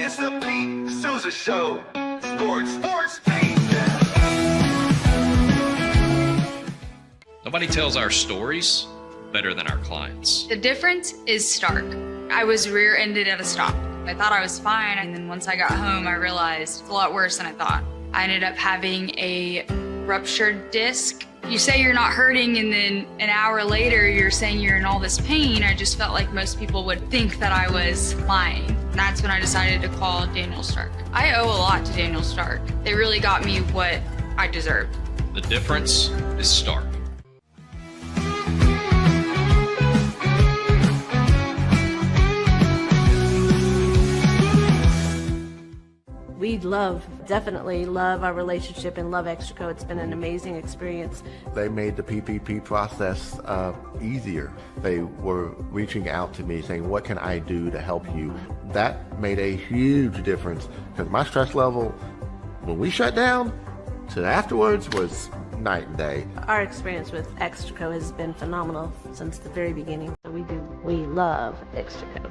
It's the Pete Sousa Show. Sports, Pete. Nobody tells our stories better than our clients. The difference is stark. I was rear-ended at a stop. I thought I was fine, and then once I got home, I realized it's a lot worse than I thought. I ended up having a ruptured disc. You say you're not hurting, and then an hour later, you're saying you're in all this pain. I just felt like most people would think that I was lying. And that's when I decided to call Daniel Stark. I owe a lot to Daniel Stark. They really got me what I deserved. The difference is stark. We definitely love our relationship and love Extraco. It's been an amazing experience. They made the PPP process easier. They were reaching out to me saying, what can I do to help you? That made a huge difference because my stress level, when we shut down, to afterwards was night and day. Our experience with Extraco has been phenomenal since the very beginning. We love Extraco.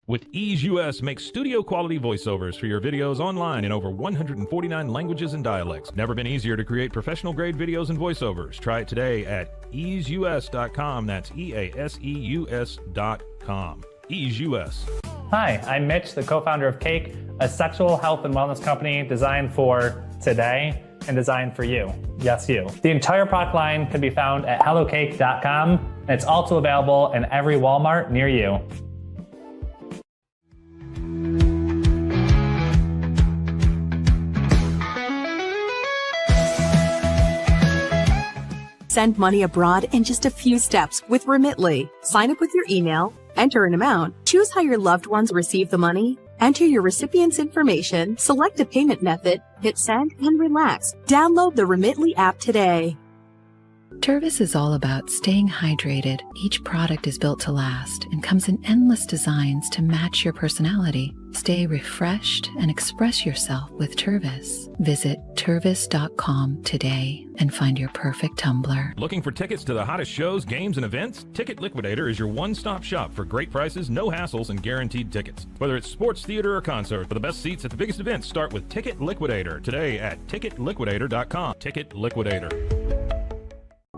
With Ease US makes studio quality voiceovers for your videos online in over 149 languages and dialects. Never been easier to create professional grade videos and voiceovers. Try it today at easeus.com. That's EASEUS.com. Ease US. Hi, I'm Mitch, the co-founder of Cake, a sexual health and wellness company designed for today and designed for you. Yes, you. The entire product line can be found at hellocake.com, and it's also available in every Walmart near you. Send money abroad in just a few steps with Remitly. Sign up with your email, enter an amount, choose how your loved ones receive the money, enter your recipient's information, select a payment method, hit send, and relax. Download the Remitly app today. Tervis is all about staying hydrated. Each product is built to last and comes in endless designs to match your personality. Stay refreshed and express yourself with Tervis. Visit tervis.com today and find your perfect tumbler. Looking for tickets to the hottest shows, games, and events? Ticket Liquidator is your one-stop shop for great prices, no hassles, and guaranteed tickets. Whether it's sports, theater, or concert, for the best seats at the biggest events, start with Ticket Liquidator today at ticketliquidator.com. Ticket Liquidator.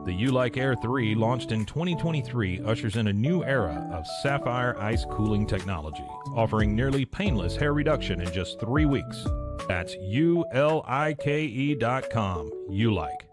The U-Like Air 3, launched in 2023, ushers in a new era of sapphire ice cooling technology, offering nearly painless hair reduction in just 3 weeks. That's ulike.com. U-Like.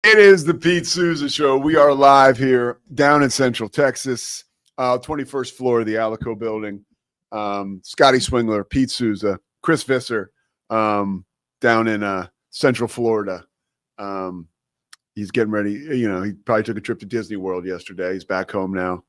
It is the Pete Sousa Show. We are live here down in Central Texas, 21st floor of the Alico building. Scotty Swingler, Pete Sousa, Chris Visser down in Central Florida. He's getting ready. You know, he probably took a trip to Disney World yesterday. He's back home now,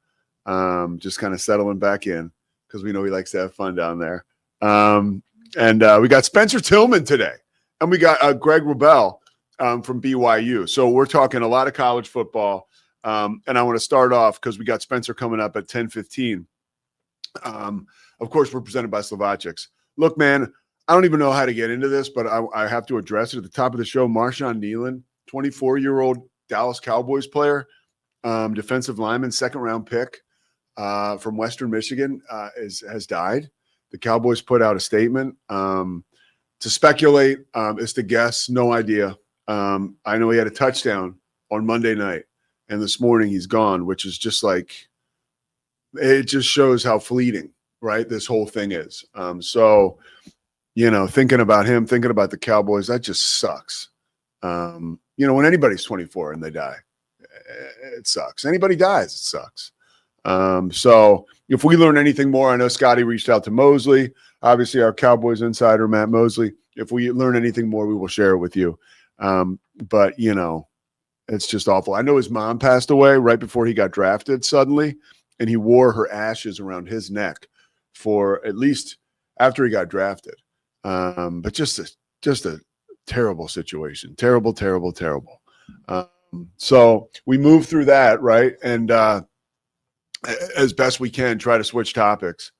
just kind of settling back in because we know he likes to have fun down there. And we got Spencer Tillman today, and we got Greg Wrubell from BYU. So we're talking a lot of college football. And I want to start off because we got Spencer coming up at 10:15. Of course, we're presented by Slovakics. Look, man, I don't even know how to get into this, but I have to address it at the top of the show. Marshawn Nealon, 24-year-old Dallas Cowboys player, defensive lineman, second-round pick from Western Michigan, has died. The Cowboys put out a statement. To speculate is to guess, no idea. I know he had a touchdown on Monday night and this morning he's gone, which is just like, it just shows how fleeting, right, this whole thing is. So, you know, thinking about him, thinking about the Cowboys, that just sucks. You know, when anybody's 24 and they die, it sucks. Anybody dies, it sucks. So if we learn anything more, I know Scotty reached out to Mosley, obviously our Cowboys insider, Matt Mosley. If we learn anything more, we will share it with you. But, you know, it's just awful. I know his mom passed away right before he got drafted suddenly, and he wore her ashes around his neck for at least after he got drafted. But just a terrible situation. Terrible, terrible, terrible. So we move through that, right? And as best we can, try to switch topics.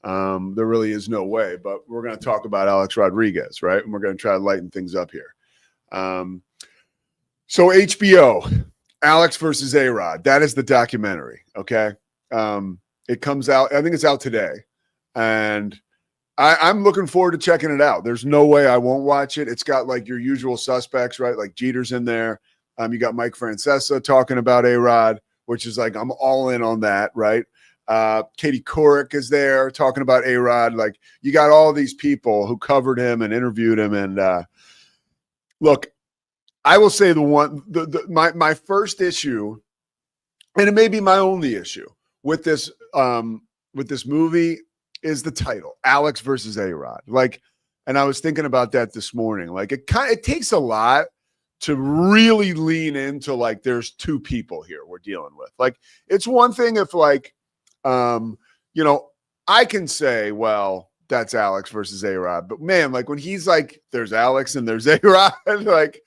There really is no way, but we're going to talk about Alex Rodriguez, right? And we're going to try to lighten things up here. So HBO, Alex versus A-Rod, that is the documentary, okay? It comes out, I think it's out today. And I'm looking forward to checking it out. There's no way I won't watch it. It's got like your usual suspects, right? Like Jeter's in there. You got Mike Francesa talking about A-Rod, which is like, I'm all in on that, right? Katie Couric is there talking about A-Rod. Like, you got all these people who covered him and interviewed him. And look, I will say my first issue, and it may be my only issue with this movie, is the title, Alex versus A-Rod. Like, and I was thinking about that this morning. Like, it takes a lot to really lean into like, there's two people here we're dealing with. Like, it's one thing if like, you know, I can say, well, that's Alex versus A-Rod, but man, like when he's like, there's Alex and there's A-Rod, like,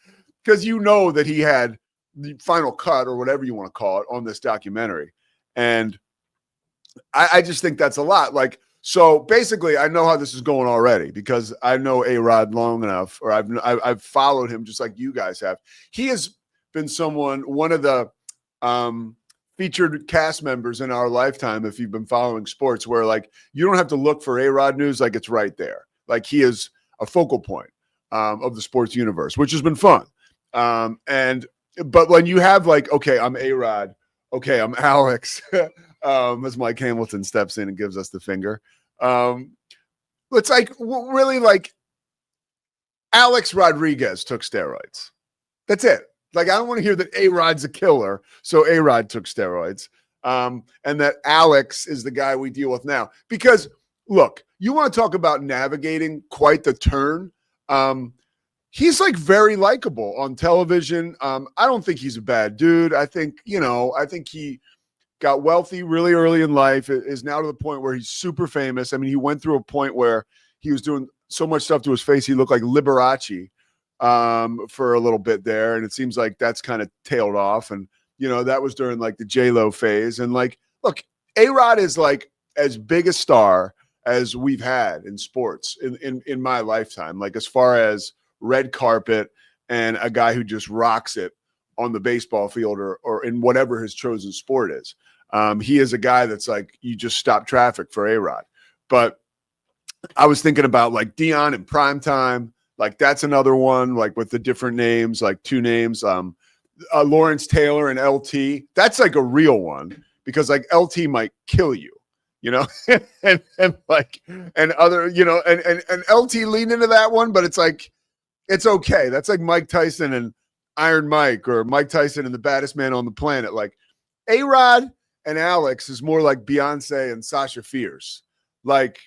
because you know that he had the final cut or whatever you want to call it on this documentary. And I just think that's a lot. Like, so basically I know how this is going already because I know A-Rod long enough, or I've followed him just like you guys have. He has been one of the featured cast members in our lifetime, if you've been following sports, where like you don't have to look for A-Rod news, like it's right there. Like he is a focal point of the sports universe, which has been fun. But when you have like, okay, I'm A-Rod, okay, I'm Alex, as Mike Hamilton steps in and gives us the finger. It's like really like Alex Rodriguez took steroids. That's it. Like, I don't want to hear that A-Rod's a killer, so A-Rod took steroids, and that Alex is the guy we deal with now. Because, look, you want to talk about navigating quite the turn. He's, like, very likable on television. I don't think he's a bad dude. I think he got wealthy really early in life, is now to the point where he's super famous. I mean, he went through a point where he was doing so much stuff to his face, he looked like Liberace for a little bit there. And it seems like that's kind of tailed off. And, you know, that was during like the J-Lo phase. And like, look, A-Rod is like as big a star as we've had in sports in my lifetime. Like as far as red carpet and a guy who just rocks it on the baseball field or in whatever his chosen sport is. He is a guy that's like, you just stop traffic for A-Rod. But I was thinking about like Dion in primetime. Like that's another one, like with the different names, like two names, Lawrence Taylor and LT. That's like a real one because like LT might kill you, you know, and other, you know, and LT leaned into that one, but it's like, it's okay. That's like Mike Tyson and Iron Mike, or Mike Tyson and the baddest man on the planet. Like A-Rod and Alex is more like Beyonce and Sasha Fierce. Like,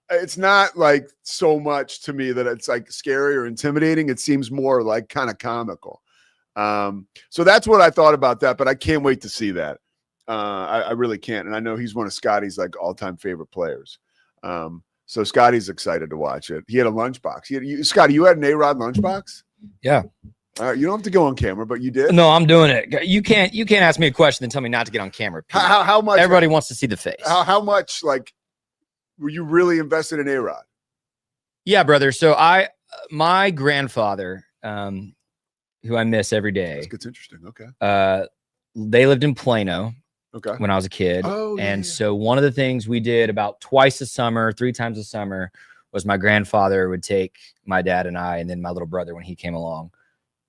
it's not like so much to me that it's like scary or intimidating. It seems more like kind of comical. So that's what I thought about that, but I can't wait to see that. I really can't. And I know he's one of Scotty's like all-time favorite players. So Scotty's excited to watch it. He had a lunchbox. Scotty, you had an A-Rod lunchbox? Yeah. All right, you don't have to go on camera, but you did. No, I'm doing it. You can't ask me a question and tell me not to get on camera. How much? Everybody wants to see the face. How much like were you really invested in A-Rod? Yeah, brother. So my grandfather, who I miss every day. That's interesting. Okay. They lived in Plano. Okay. When I was a kid. Oh, yeah, and so one of the things we did about twice a summer, 3 times a summer, was my grandfather would take my dad and I, and then my little brother when he came along,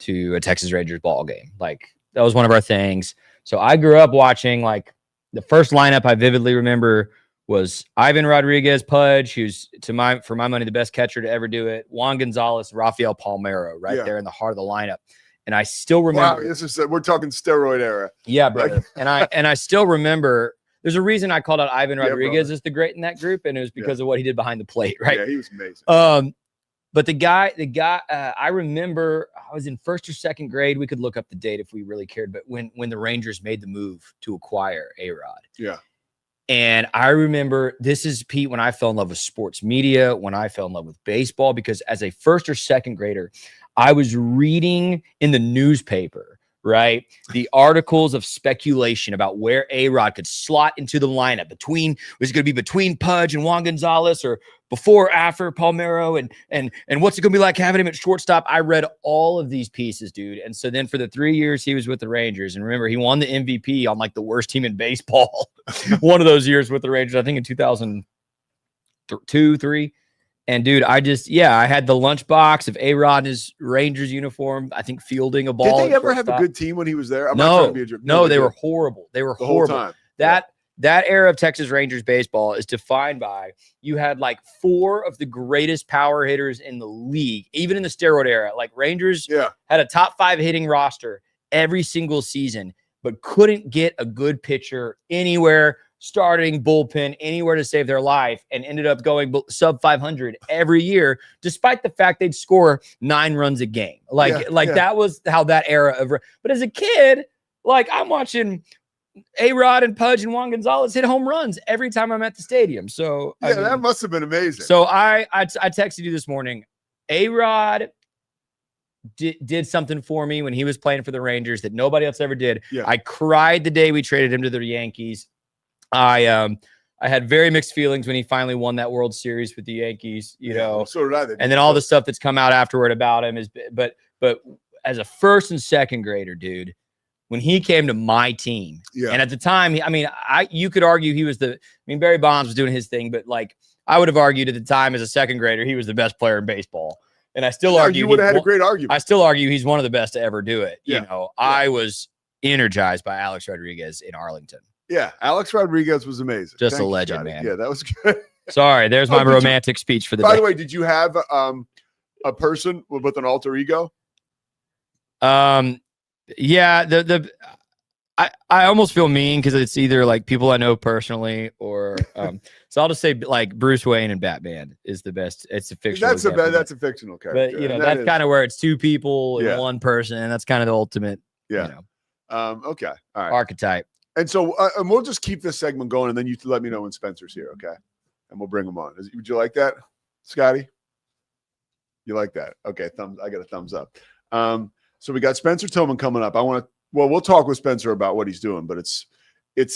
to a Texas Rangers ball game. Like that was one of our things. So I grew up watching, like, the first lineup I vividly remember was Ivan Rodriguez, Pudge, who's for my money, the best catcher to ever do it. Juan Gonzalez, Rafael Palmeiro, right there in the heart of the lineup. And I still remember. Wow, we're talking steroid era. Yeah, brother. And I still remember. There's a reason I called out Ivan Rodriguez as the great in that group, and it was because of what he did behind the plate, right? Yeah, he was amazing. But the guy, I remember I was in first or second grade. We could look up the date if we really cared. But when the Rangers made the move to acquire A-Rod. Yeah. And I remember, this is, Pete, when I fell in love with sports media, when I fell in love with baseball, because as a first or second grader, I was reading in the newspaper, right, the articles of speculation about where A-Rod could slot into the lineup was it going to be between Pudge and Juan Gonzalez, or before or after Palmeiro, and what's it going to be like having him at shortstop? I read all of these pieces, dude. And so then for the 3 years he was with the Rangers, and remember, he won the MVP on like the worst team in baseball one of those years with the Rangers, I think in 2002, 3. And dude, I had the lunchbox of A-Rod in his Rangers uniform, I think fielding a ball. Did they ever have a good team when he was there? No, they were horrible. They were horrible. Whole time. That era of Texas Rangers baseball is defined by, you had like 4 of the greatest power hitters in the league, even in the steroid era. Like, Rangers had a top 5 hitting roster every single season, but couldn't get a good pitcher anywhere, starting, bullpen, anywhere to save their life, and ended up going sub 500 every year, despite the fact they'd score 9 runs a game. That was how that era of. But as a kid, like, I'm watching A-Rod and Pudge and Juan Gonzalez hit home runs every time I'm at the stadium. So that must have been amazing. So I texted you this morning. A-Rod did something for me when he was playing for the Rangers that nobody else ever did. Yeah. I cried the day we traded him to the Yankees. I had very mixed feelings when he finally won that World Series with the Yankees, you know. So did I. And then all the stuff that's come out afterward about him but as a first and second grader, dude, when he came to my team, and at the time, you could argue he was Barry Bonds was doing his thing, but like, I would have argued at the time as a second grader, he was the best player in baseball. And I still argue you would have had a great argument. I still argue he's one of the best to ever do it. Yeah. You know, I was energized by Alex Rodriguez in Arlington. Yeah, Alex Rodriguez was amazing. Just a legend, man. Yeah, that was good. Sorry, there's my romantic speech for the day. By the way, did you have a person with an alter ego? Yeah, I almost feel mean because it's either like people I know personally or so I'll just say like Bruce Wayne and Batman is the best. It's a fictional. That's a fictional character. But you know, that's kind of where it's 2 people and 1 person, and that's kind of the ultimate. Yeah. You know, okay. All right. Archetype. And so, and we'll just keep this segment going, and then you let me know when Spencer's here, okay? And we'll bring him on. Would you like that, Scotty? You like that? Okay, I got a thumbs up. So we got Spencer Tillman coming up. We'll talk with Spencer about what he's doing, but it's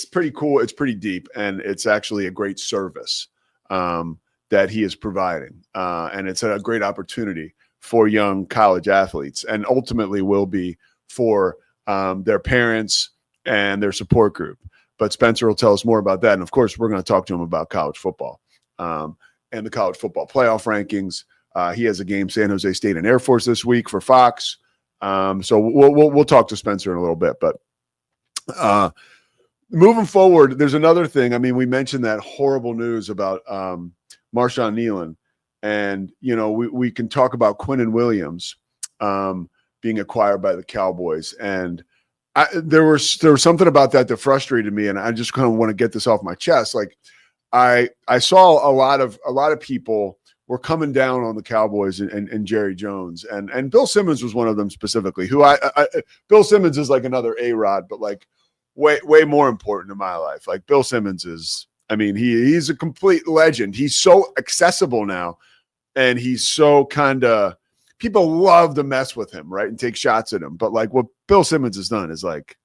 pretty cool. It's pretty deep, and it's actually a great service that he is providing, and it's a great opportunity for young college athletes, and ultimately will be for their parents and their support group. But Spencer will tell us more about that. And of course, we're going to talk to him about college football and the college football playoff rankings. He has a game, San Jose State and Air Force this week for Fox. So we'll talk to Spencer in a little bit, but moving forward, there's another thing. I mean, we mentioned that horrible news about Marshawn Nealon, and, you know, we can talk about Quinnen Williams being acquired by the Cowboys. And there was something about that frustrated me, and I just kind of want to get this off my chest. Like, I saw a lot of people were coming down on the Cowboys and Jerry Jones, and Bill Simmons was one of them specifically. Who Bill Simmons is like another A-Rod, but like way more important in my life. Like, Bill Simmons is, I mean, he's a complete legend. He's so accessible now, and he's so kind of. People love to mess with him, right, and take shots at him. But like what Bill Simmons has done is like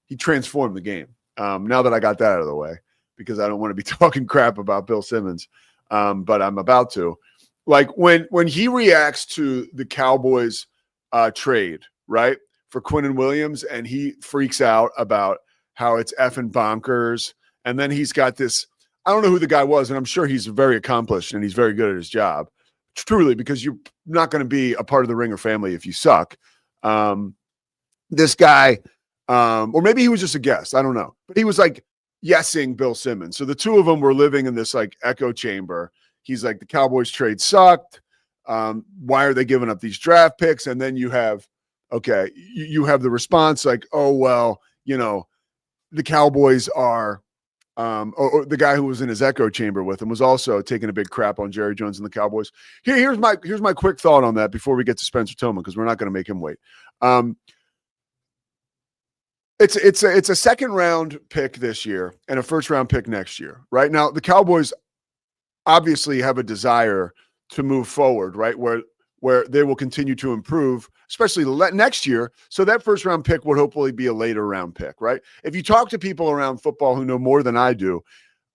he transformed the game. Now that I got that out of the way, because I don't want to be talking crap about Bill Simmons, but I'm about to. Like when he reacts to the Cowboys trade, right, for Quinnen Williams, and he freaks out about how it's effing bonkers, and then he's got this. I don't know who the guy was, and I'm sure he's very accomplished and he's very good at his job. Truly, because you're not going to be a part of the Ringer family if you suck. This guy Or maybe he was just a guest. I don't know. But he was like yesing Bill Simmons. So the two of them were living in this like echo chamber. He's like, the Cowboys trade sucked. Why are they giving up these draft picks? And then you have, okay, you have the response like, oh, well, you know, the Cowboys are, or the guy who was in his echo chamber with him was also taking a big crap on Jerry Jones and the Cowboys. Here's my quick thought on that before we get to Spencer Tillman, because we're not going to make him wait. It's a second round pick this year and a first round pick next year. Right now, the Cowboys obviously have a desire to move forward, right? Where they will continue to improve, especially next year. So that first round pick would hopefully be a later round pick, right? If you talk to people around football who know more than I do,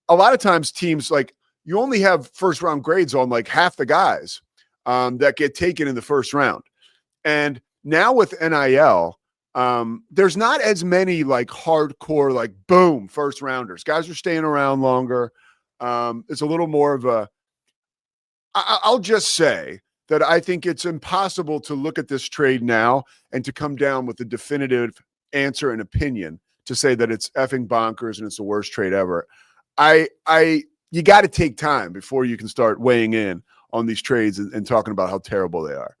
a lot of times teams, like, you only have first round grades on like half the guys that get taken in the first round. And now with NIL, there's not as many like hardcore, like boom, first rounders. Guys are staying around longer. It's a little more of I'll just say that I think it's impossible to look at this trade now and to come down with a definitive answer and opinion to say that it's effing bonkers and it's the worst trade ever. You got to take time before you can start weighing in on these trades and talking about how terrible they are.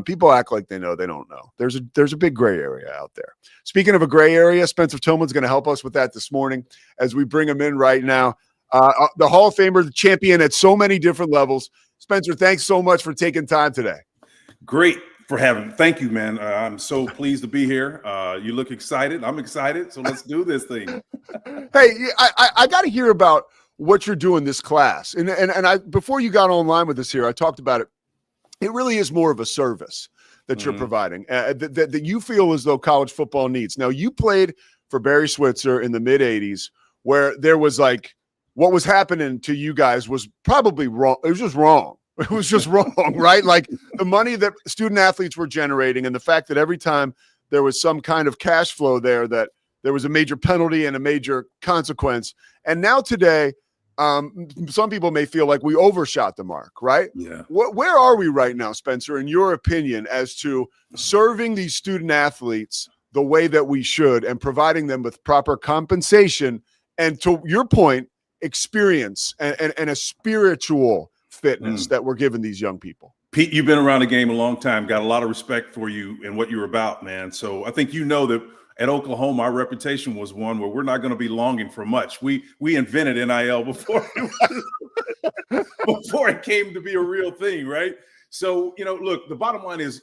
People act like they know. They don't know. There's a big gray area out there. Speaking of a gray area, Spencer Tillman's going to help us with that this morning as we bring him in right now. The Hall of Famer, the champion at so many different levels. Spencer, thanks so much for taking time today. Great for having me. Thank you, man. I'm so pleased to be here. You look excited. I'm excited. So let's do this thing. Hey, I got to hear about what you're doing this class. And I, before you got online with us here, I talked about it. It really is more of a service that you're providing that you feel as though college football needs. Now, you played for Barry Switzer in the mid 80s, where there was like, what was happening to you guys was probably wrong. It was just wrong. It was just wrong, right? Like the money that student athletes were generating and the fact that every time there was some kind of cash flow there, that there was a major penalty and a major consequence. And now today, some people may feel like we overshot the mark, right? Yeah. Where are we right now, Spencer, in your opinion, as to serving these student athletes the way that we should and providing them with proper compensation and, to your point, experience and a spiritual fitness that we're giving these young people? Pete, you've been around the game a long time. Got a lot of respect for you and what you're about, man. So I think you know that at Oklahoma, our reputation was one where we're not going to be longing for much. We invented NIL before it came to be a real thing, right? So, you know, look, the bottom line is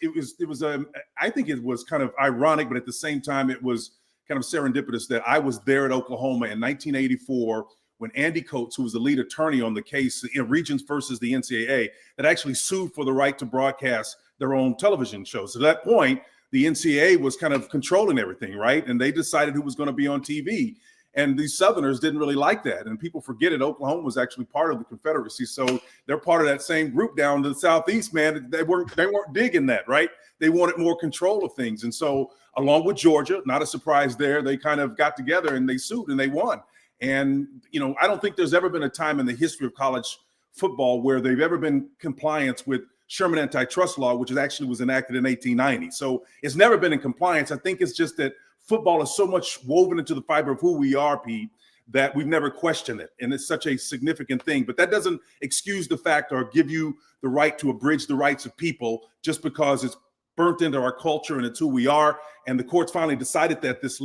I think it was kind of ironic, but at the same time, it was kind of serendipitous that I was there at Oklahoma in 1984 when Andy Coates, who was the lead attorney on the case in Regents versus the NCAA, that actually sued for the right to broadcast their own television shows. So at that point, the NCAA was kind of controlling everything, right? And they decided who was going to be on TV. And these Southerners didn't really like that. And people forget it. Oklahoma was actually part of the Confederacy. So they're part of that same group down to the Southeast, man. They weren't digging that, right? They wanted more control of things. And so along with Georgia, not a surprise there, they kind of got together and they sued and they won. And, you know, I don't think there's ever been a time in the history of college football where they've ever been compliance with Sherman antitrust law, which actually was enacted in 1890. So it's never been in compliance. I think it's just that football is so much woven into the fiber of who we are, Pete, that we've never questioned it. And it's such a significant thing. But that doesn't excuse the fact or give you the right to abridge the rights of people just because it's burnt into our culture and it's who we are. And the courts finally decided that this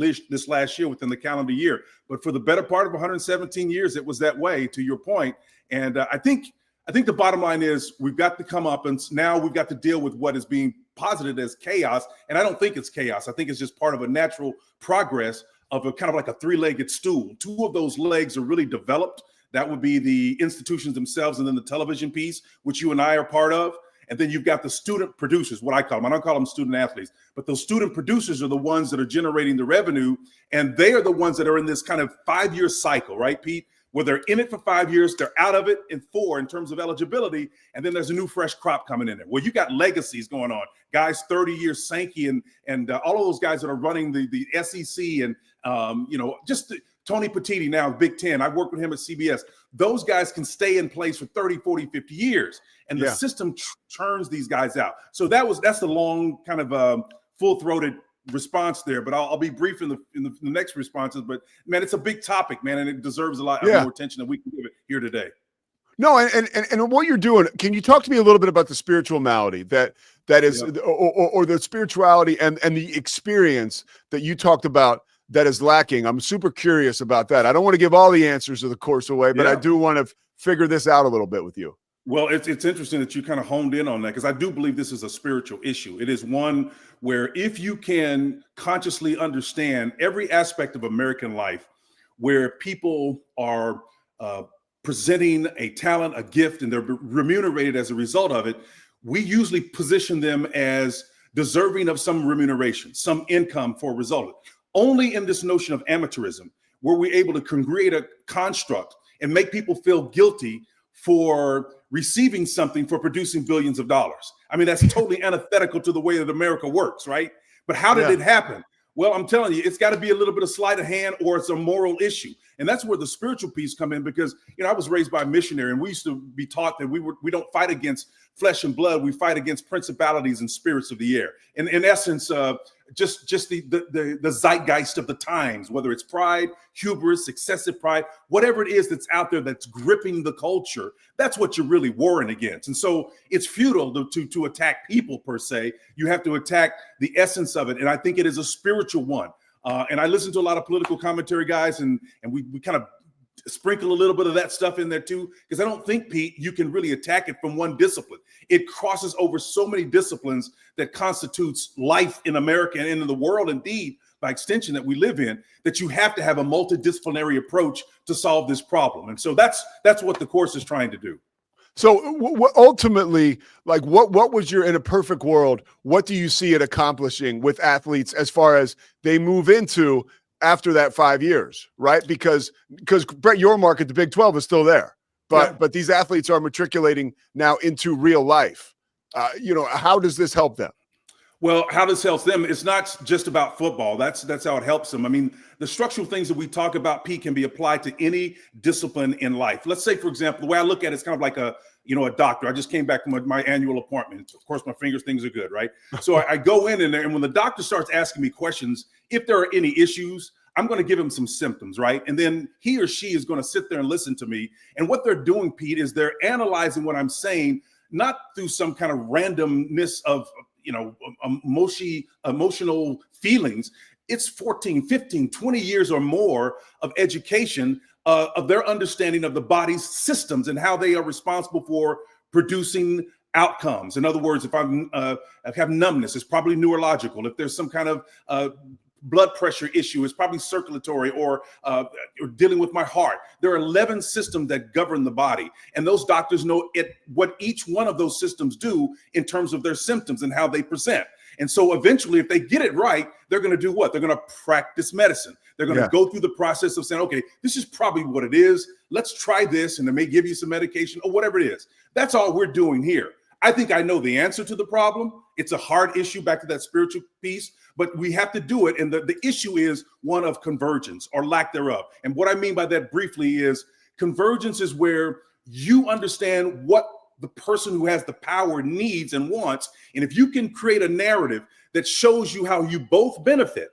last year within the calendar year. But for the better part of 117 years, it was that way, to your point. And I think the bottom line is we've got to come up and now we've got to deal with what is being posited as chaos. And I don't think it's chaos. I think it's just part of a natural progress of a kind of like a three-legged stool. Two of those legs are really developed. That would be the institutions themselves and then the television piece, which you and I are part of. And then you've got the student producers, what I call them. I don't call them student athletes, but those student producers are the ones that are generating the revenue. And they are the ones that are in this kind of 5-year cycle, right, Pete? Where they're in it for 5 years, they're out of it in 4 in terms of eligibility. And then there's a new fresh crop coming in there. Well, you got legacies going on. Guys, 30 years, Sankey and all of those guys that are running the SEC and, just Tony Petitti now, Big Ten. I worked with him at CBS. Those guys can stay in place for 30, 40, 50 years. And the system churns these guys out. So that's the long kind of full-throated response there, but I'll be brief in the next responses. But man, it's a big topic, man, and it deserves a lot more attention than we can give it here today. No, and what you're doing, can you talk to me a little bit about the spiritual malady that is, or the spirituality and the experience that you talked about that is lacking? I'm super curious about that. I don't want to give all the answers of the course away, but I do want to figure this out a little bit with you. Well, it's interesting that you kind of honed in on that, because I do believe this is a spiritual issue. It is one where if you can consciously understand every aspect of American life, where people are presenting a talent, a gift, and they're remunerated as a result of it, we usually position them as deserving of some remuneration, some income for a result. Only in this notion of amateurism were we able to create a construct and make people feel guilty for receiving something for producing billions of dollars. I mean, that's totally antithetical to the way that America works, right? But how did it happen? Well, I'm telling you, it's got to be a little bit of sleight of hand, or it's a moral issue. And that's where the spiritual piece come in, because, I was raised by a missionary, and we used to be taught that we don't fight against flesh and blood. We fight against principalities and spirits of the air. And in essence, just the zeitgeist of the times, whether it's pride, hubris, excessive pride, whatever it is that's out there that's gripping the culture, that's what you're really warring against. And so it's futile to attack people per se. You have to attack the essence of it. And I think it is a spiritual one. And I listen to a lot of political commentary guys, and we kind of sprinkle a little bit of that stuff in there too, because I don't think, Pete, you can really attack it from one discipline. It crosses over so many disciplines that constitutes life in America and in the world, indeed, by extension, that we live in, that you have to have a multidisciplinary approach to solve this problem. And so that's what the course is trying to do. So ultimately, like what was your, in a perfect world, what do you see it accomplishing with athletes as far as they move into after that 5 years, right? Because Brett Yormark, the Big 12 is still there, but these athletes are matriculating now into real life. How does this help them? Well, how this helps them, it's not just about football. That's how it helps them. I mean, the structural things that we talk about, Pete, can be applied to any discipline in life. Let's say, for example, the way I look at it, it's kind of like a doctor. I just came back from my annual appointment. Of course, my things are good, right? So I go in there, and when the doctor starts asking me questions, if there are any issues, I'm going to give him some symptoms, right? And then he or she is going to sit there and listen to me. And what they're doing, Pete, is they're analyzing what I'm saying, not through some kind of randomness of, emotional feelings. It's 14, 15, 20 years or more of education of their understanding of the body's systems and how they are responsible for producing outcomes. In other words, if I have numbness, it's probably neurological. If there's some kind of blood pressure issue, it's probably circulatory or dealing with my heart. There are 11 systems that govern the body, and those doctors know what each one of those systems do in terms of their symptoms and how they present. And so eventually, if they get it right, they're going to do what? They're going to practice medicine. They're going to go through the process of saying, okay, this is probably what it is. Let's try this, and they may give you some medication or whatever it is. That's all we're doing here. I think I know the answer to the problem. It's a hard issue, back to that spiritual piece, but we have to do it. And the issue is one of convergence or lack thereof. And what I mean by that briefly is convergence is where you understand what the person who has the power needs and wants. And if you can create a narrative that shows you how you both benefit,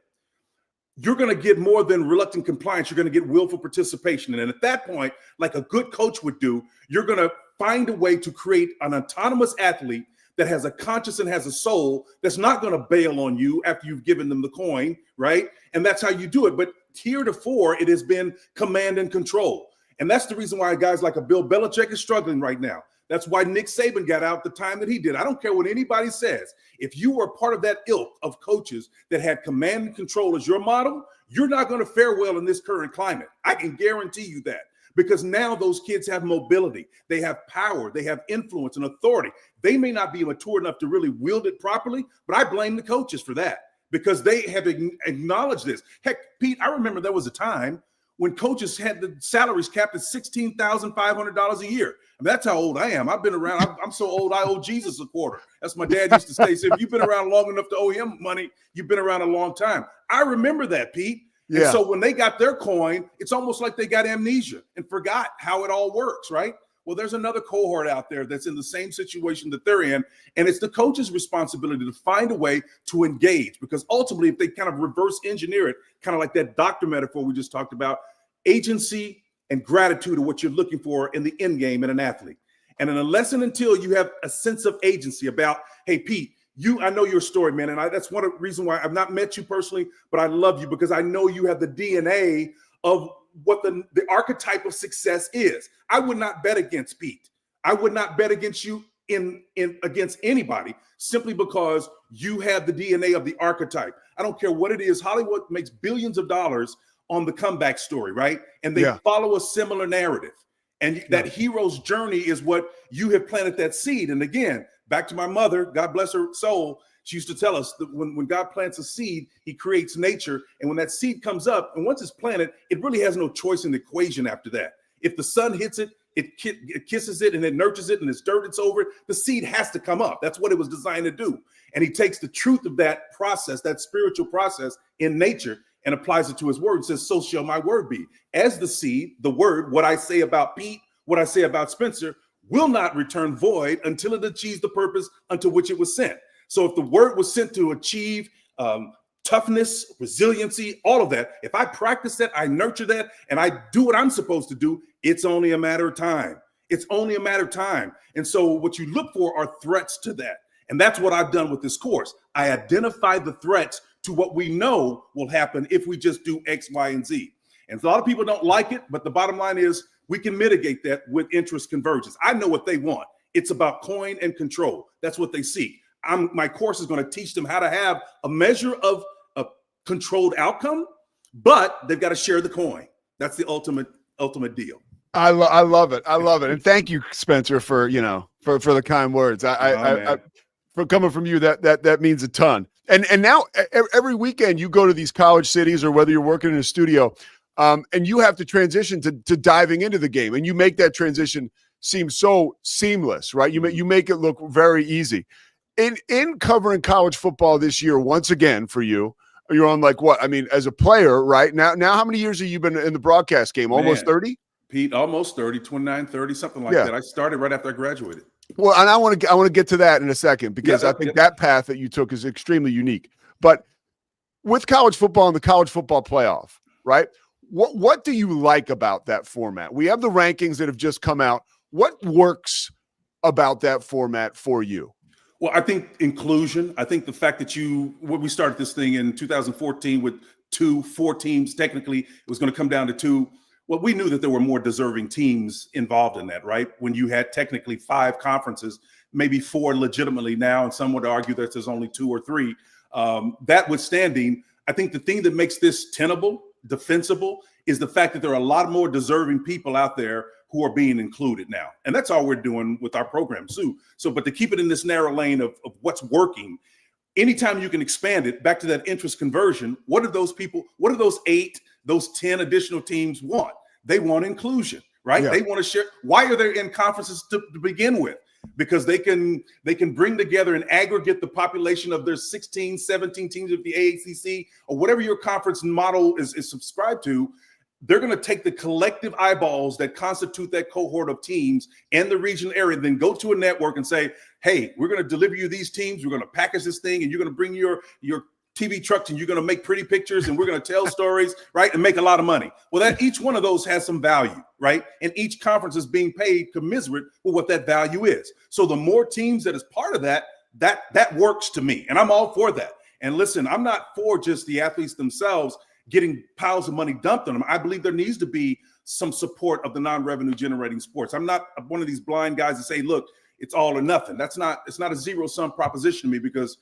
you're going to get more than reluctant compliance. You're going to get willful participation. And at that point, like a good coach would do, you're going to find a way to create an autonomous athlete that has a conscience and has a soul that's not going to bail on you after you've given them the coin, right? And that's how you do it. But heretofore, it has been command and control. And that's the reason why guys like a Bill Belichick is struggling right now. That's why Nick Saban got out the time that he did. I don't care what anybody says. If you were part of that ilk of coaches that had command and control as your model, you're not going to fare well in this current climate. I can guarantee you that. Because now those kids have mobility, they have power, they have influence and authority. They may not be mature enough to really wield it properly, but I blame the coaches for that because they have acknowledged this. Heck, Pete, I remember there was a time when coaches had the salaries capped at $16,500 a year. I mean, that's how old I am. I've been around. I'm so old, I owe Jesus a quarter. That's what my dad used to say. So if you've been around long enough to owe him money, you've been around a long time. I remember that, Pete. Yeah. And so when they got their coin, it's almost like they got amnesia and forgot how it all works, right? Well, there's another cohort out there that's in the same situation that they're in, and it's the coach's responsibility to find a way to engage, because ultimately, if they kind of reverse engineer it, kind of like that doctor metaphor we just talked about, agency and gratitude are what you're looking for in the end game in an athlete. And unless and until you have a sense of agency about, hey, Pete, I know your story, man. And that's one of the reasons why I've not met you personally, but I love you because I know you have the DNA of what the archetype of success is. I would not bet against Pete. I would not bet against you against anybody simply because you have the DNA of the archetype. I don't care what it is. Hollywood makes billions of dollars on the comeback story, right? And they follow a similar narrative. And that hero's journey is what you have planted that seed. And again, back to my mother, God bless her soul, she used to tell us that when God plants a seed, he creates nature. And when that seed comes up, and once it's planted, it really has no choice in the equation after that. If the sun hits it, it kisses it and it nurtures it and it's dirt, it's over it. The seed has to come up. That's what it was designed to do. And he takes the truth of that process, that spiritual process in nature, and applies it to his word. It says, so shall my word be. As the seed, the word, what I say about Pete, what I say about Spencer, will not return void until it achieves the purpose unto which it was sent. So if the word was sent to achieve toughness, resiliency, all of that, if I practice that, I nurture that, and I do what I'm supposed to do, it's only a matter of time. It's only a matter of time. And so what you look for are threats to that. And that's what I've done with this course. I identify the threats to what we know will happen if we just do X, Y, and Z. And a lot of people don't like it, but the bottom line is we can mitigate that with interest convergence. I know what they want. It's about coin and control. That's what they seek. My course is going to teach them how to have a measure of a controlled outcome, but they've got to share the coin. That's the ultimate deal. I love it. I love it. And thank you, Spencer, for the kind words. For coming from you, that means a ton. And now every weekend you go to these college cities, or whether you're working in a studio, and you have to transition to diving into the game, and you make that transition seem so seamless, right? You make it look very easy. In covering college football this year, once again for you, you're on like what? I mean, as a player, right? Now how many years have you been in the broadcast game? Almost 30? Pete, almost 30, 29, 30, something like that. I started right after I graduated. Well, and I want to get to that in a second, because I think that path that you took is extremely unique. But with college football and the college football playoff, right? What do you like about that format? We have the rankings that have just come out. What works about that format for you? Well, I think inclusion. I think the fact that when we started this thing in 2014 with 4 teams, technically it was going to come down to 2. Well, we knew that there were more deserving teams involved in that, right? When you had technically 5 conferences, maybe 4 legitimately now, and some would argue that there's only 2 or 3. That withstanding, I think the thing that makes this tenable, defensible, is the fact that there are a lot more deserving people out there who are being included now. And that's all we're doing with our program too. But to keep it in this narrow lane of what's working, anytime you can expand it back to that interest conversion, what do those 8, those 10 additional teams want? They want inclusion, right? They want to share. Why are they in conferences to begin with? Because they can bring together and aggregate the population of their 16, 17 teams of the AACC, or whatever your conference model is subscribed to. They're going to take the collective eyeballs that constitute that cohort of teams and the regional area, then go to a network and say, hey, we're going to deliver you these teams. We're going to package this thing, and you're going to bring your TV trucks, and you're going to make pretty pictures, and we're going to tell stories, right, and make a lot of money. Well, that each one of those has some value, right? And each conference is being paid commensurate with what that value is. So the more teams that is part of that works to me, and I'm all for that. And listen, I'm not for just the athletes themselves getting piles of money dumped on them. I believe there needs to be some support of the non-revenue generating sports. I'm not one of these blind guys that say, look, it's all or nothing. It's not a zero-sum proposition to me, because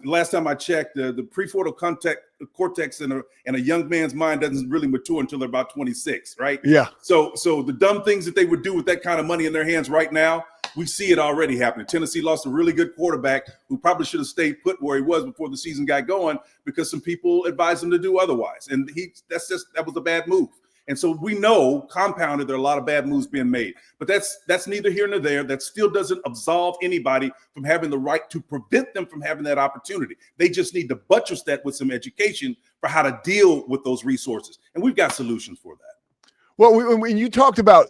last time I checked, the prefrontal cortex in a young man's mind doesn't really mature until they're about 26, right? Yeah. So the dumb things that they would do with that kind of money in their hands right now, we see it already happening. Tennessee lost a really good quarterback who probably should have stayed put where he was before the season got going, because some people advised him to do otherwise. And that was a bad move. And so we know, compounded, there are a lot of bad moves being made. But that's neither here nor there. That still doesn't absolve anybody from having the right to prevent them from having that opportunity. They just need to buttress that with some education for how to deal with those resources. And we've got solutions for that. Well, when you talked about,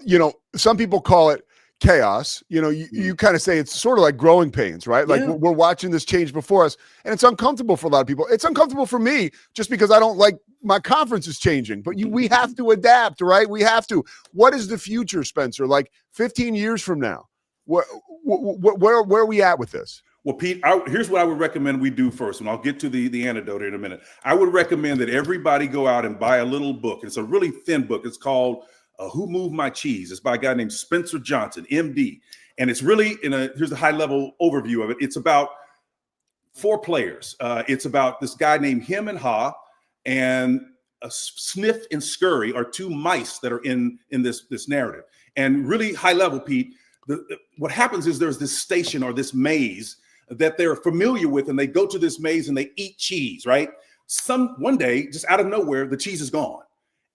some people call it chaos. You kind of say it's sort of like growing pains, right? Like we're watching this change before us, and it's uncomfortable for a lot of people. It's uncomfortable for me just because I don't like my conference is changing, but we have to adapt, right? We have to. What is the future, Spencer? Like 15 years from now, where are we at with this? Well, Pete, here's what I would recommend we do first, and I'll get to the antidote here in a minute. I would recommend that everybody go out and buy a little book. It's a really thin book. It's called Who Moved My Cheese? It's by a guy named Spencer Johnson, MD. And it's really here's a high level overview of it. It's about 4 players. It's about this guy named Him and Ha, and Sniff and Scurry are 2 mice that are in this narrative. And really high level, Pete, what happens is there's this station or this maze that they're familiar with, and they go to this maze and they eat cheese, right? One day, just out of nowhere, the cheese is gone.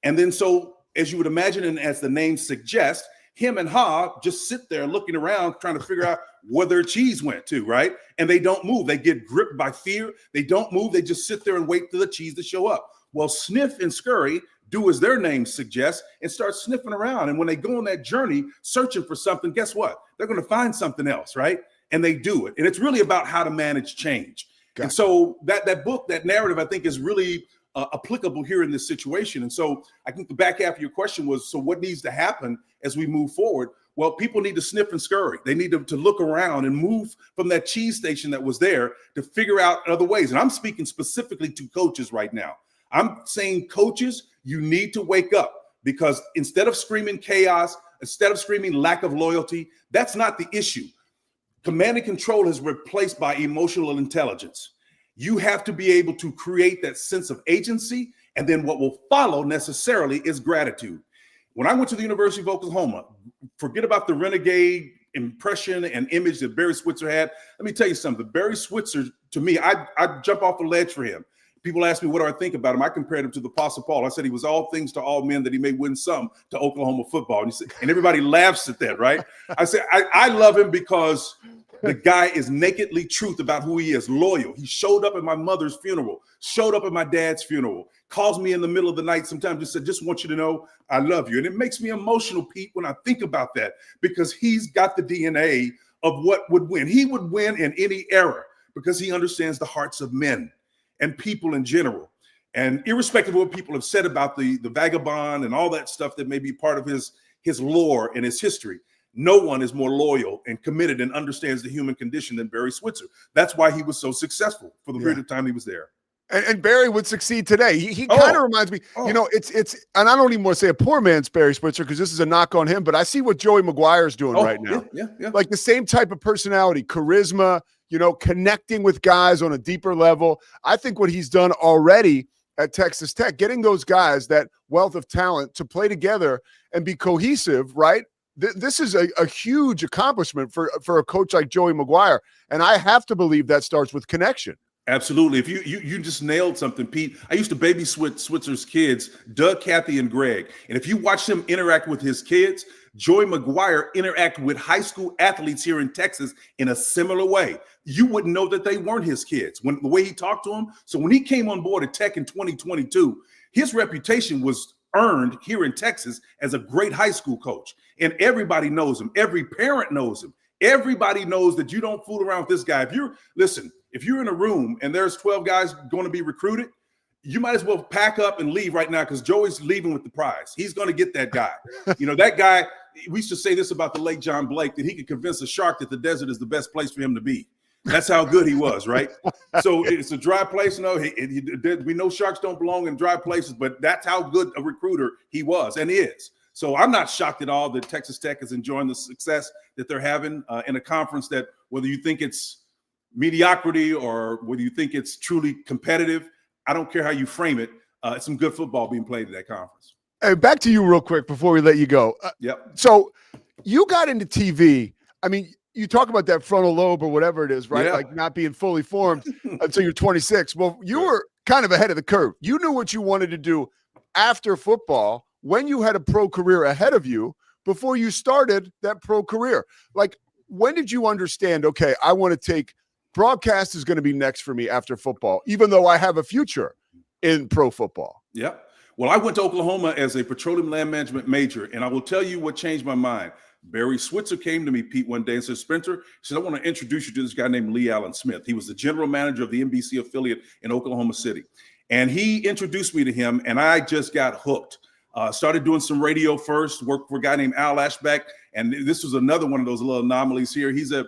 And then so, as you would imagine, and as the name suggests, Him and Ha just sit there looking around, trying to figure out where their cheese went to, right? And they don't move. They get gripped by fear. They don't move. They just sit there and wait for the cheese to show up. Well, Sniff and Scurry do as their name suggests and start sniffing around. And when they go on that journey searching for something, guess what? They're going to find something else, right? And they do it. And it's really about how to manage change. And so that book, that narrative, I think is really applicable here in this situation. And so I think the back half of your question was, so what needs to happen as we move forward? Well, people need to sniff and scurry. They need to look around and move from that cheese station that was there to figure out other ways. And I'm speaking specifically to coaches right now. I'm saying, coaches, you need to wake up, because instead of screaming chaos, instead of screaming lack of loyalty, that's not the issue. Command and control is replaced by emotional intelligence. You have to be able to create that sense of agency, and then what will follow necessarily is gratitude. When I went to the University of Oklahoma, forget about the renegade impression and image that Barry Switzer had. Let me tell you something. Barry Switzer, to me, I'd jump off a ledge for him. People ask me, what do I think about him? I compared him to the Apostle Paul. I said he was all things to all men, that he may win some to Oklahoma football. And everybody laughs at that, right? I said, I love him because the guy is nakedly truth about who he is, loyal. He showed up at my mother's funeral, showed up at my dad's funeral, calls me in the middle of the night sometimes, just said, just want you to know I love you. And it makes me emotional, Pete, when I think about that, because he's got the DNA of what would win. He would win in any era because he understands the hearts of men and people in general. And irrespective of what people have said about the vagabond and all that stuff that may be part of his lore and his history, no one is more loyal and committed and understands the human condition than Barry Switzer. That's why he was so successful for the period of time he was there. And Barry would succeed today. He kind of reminds me, it's, and I don't even want to say a poor man's Barry Switzer, because this is a knock on him, but I see what Joey Maguire is doing right now. Yeah. Like the same type of personality, charisma, connecting with guys on a deeper level. I think what he's done already at Texas Tech, getting those guys, that wealth of talent, to play together and be cohesive, right? This is a huge accomplishment for a coach like Joey Maguire. And I have to believe that starts with connection. Absolutely. If you just nailed something, Pete. I used to baby Switzer's kids, Doug, Kathy, and Greg. And if you watch him interact with his kids, Joey Maguire interact with high school athletes here in Texas in a similar way. You wouldn't know that they weren't his kids when the way he talked to them. So when he came on board at Tech in 2022, his reputation was earned here in Texas as a great high school coach. And everybody knows him. Every parent knows him. Everybody knows that you don't fool around with this guy. If you're in a room and there's 12 guys going to be recruited, you might as well pack up and leave right now, because Joey's leaving with the prize. He's going to get that guy. That guy, we used to say this about the late John Blake, that he could convince a shark that the desert is the best place for him to be. That's how good he was, right? So it's a dry place. We know sharks don't belong in dry places, but that's how good a recruiter he was and is. So I'm not shocked at all that Texas Tech is enjoying the success that they're having in a conference that, whether you think it's mediocrity or whether you think it's truly competitive, I don't care how you frame it. It's some good football being played at that conference. Hey, back to you real quick before we let you go. Yep. So you got into TV. I mean, you talk about that frontal lobe or whatever it is, right? Yeah. Like not being fully formed until you're 26. Well, you were kind of ahead of the curve. You knew what you wanted to do after football when you had a pro career ahead of you before you started that pro career. Like, when did you understand, okay, I want to take broadcast is going to be next for me after football, even though I have a future in pro football? Yeah. Well, I went to Oklahoma as a petroleum land management major, and I will tell you what changed my mind. Barry Switzer came to me, Pete, one day and said, Spencer, he said, I want to introduce you to this guy named Lee Allen Smith. He was the general manager of the NBC affiliate in Oklahoma City. And he introduced me to him, and I just got hooked. Started doing some radio first, worked for a guy named Al Ashbeck. And this was another one of those little anomalies here. He's a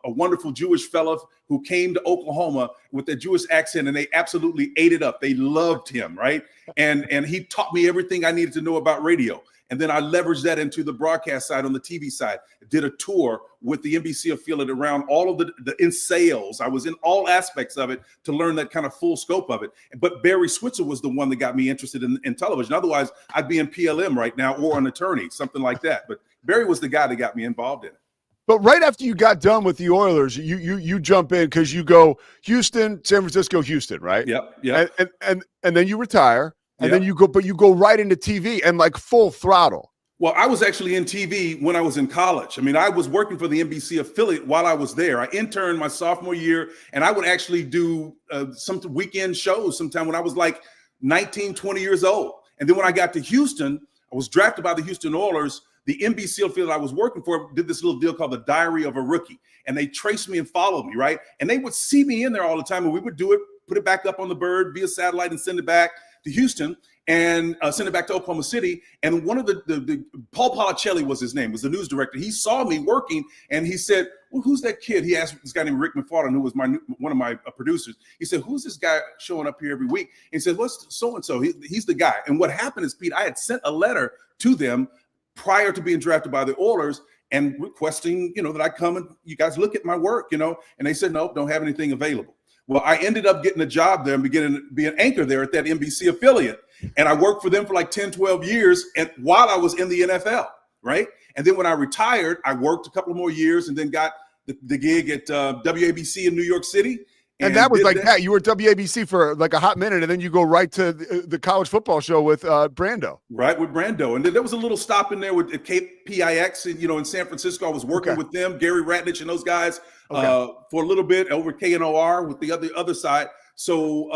wonderful Jewish fellow who came to Oklahoma with a Jewish accent, and they absolutely ate it up. They loved him, right? And he taught me everything I needed to know about radio. And then I leveraged that into the broadcast side on the TV side. Did a tour with the NBC affiliate around all of the in sales. I was in all aspects of it to learn that kind of full scope of it. But Barry Switzer was the one that got me interested in television. Otherwise, I'd be in PLM right now or an attorney, something like that. But Barry was the guy that got me involved in it. But right after you got done with the Oilers, you jump in because you go Houston, San Francisco, Houston, right? Yep. And then you retire. And then you go right into TV and like full throttle. Well, I was actually in TV when I was in college. I mean, I was working for the NBC affiliate while I was there. I interned my sophomore year, and I would actually do some weekend shows sometime when I was like 19, 20 years old. And then when I got to Houston, I was drafted by the Houston Oilers. The NBC affiliate I was working for did this little deal called the Diary of a Rookie. And they traced me and followed me, right? And they would see me in there all the time, and we would do it, put it back up on the bird via satellite and send it back to Houston and send it back to Oklahoma City. And one of the Paul Policelli was his name, was the news director. He saw me working and he said, well, who's that kid? He asked this guy named Rick McFarland, who was one of my producers. He said, who's this guy showing up here every week? And he said, what's so-and-so? He's the guy. And what happened is, Pete, I had sent a letter to them prior to being drafted by the Oilers and requesting, that I come and you guys look at my work, and they said, no, don't have anything available. Well, I ended up getting a job there and beginning to be an anchor there at that NBC affiliate. And I worked for them for like 10, 12 years and while I was in the NFL, right? And then when I retired, I worked a couple more years and then got the gig at WABC in New York City. And that was like that. You were at WABC for like a hot minute, and then you go right to the college football show with Brando. Right, with Brando. And then there was a little stop in there with KPIX, in San Francisco. I was working with them, Gary Ratnich and those guys for a little bit over KNOR with the other side. So,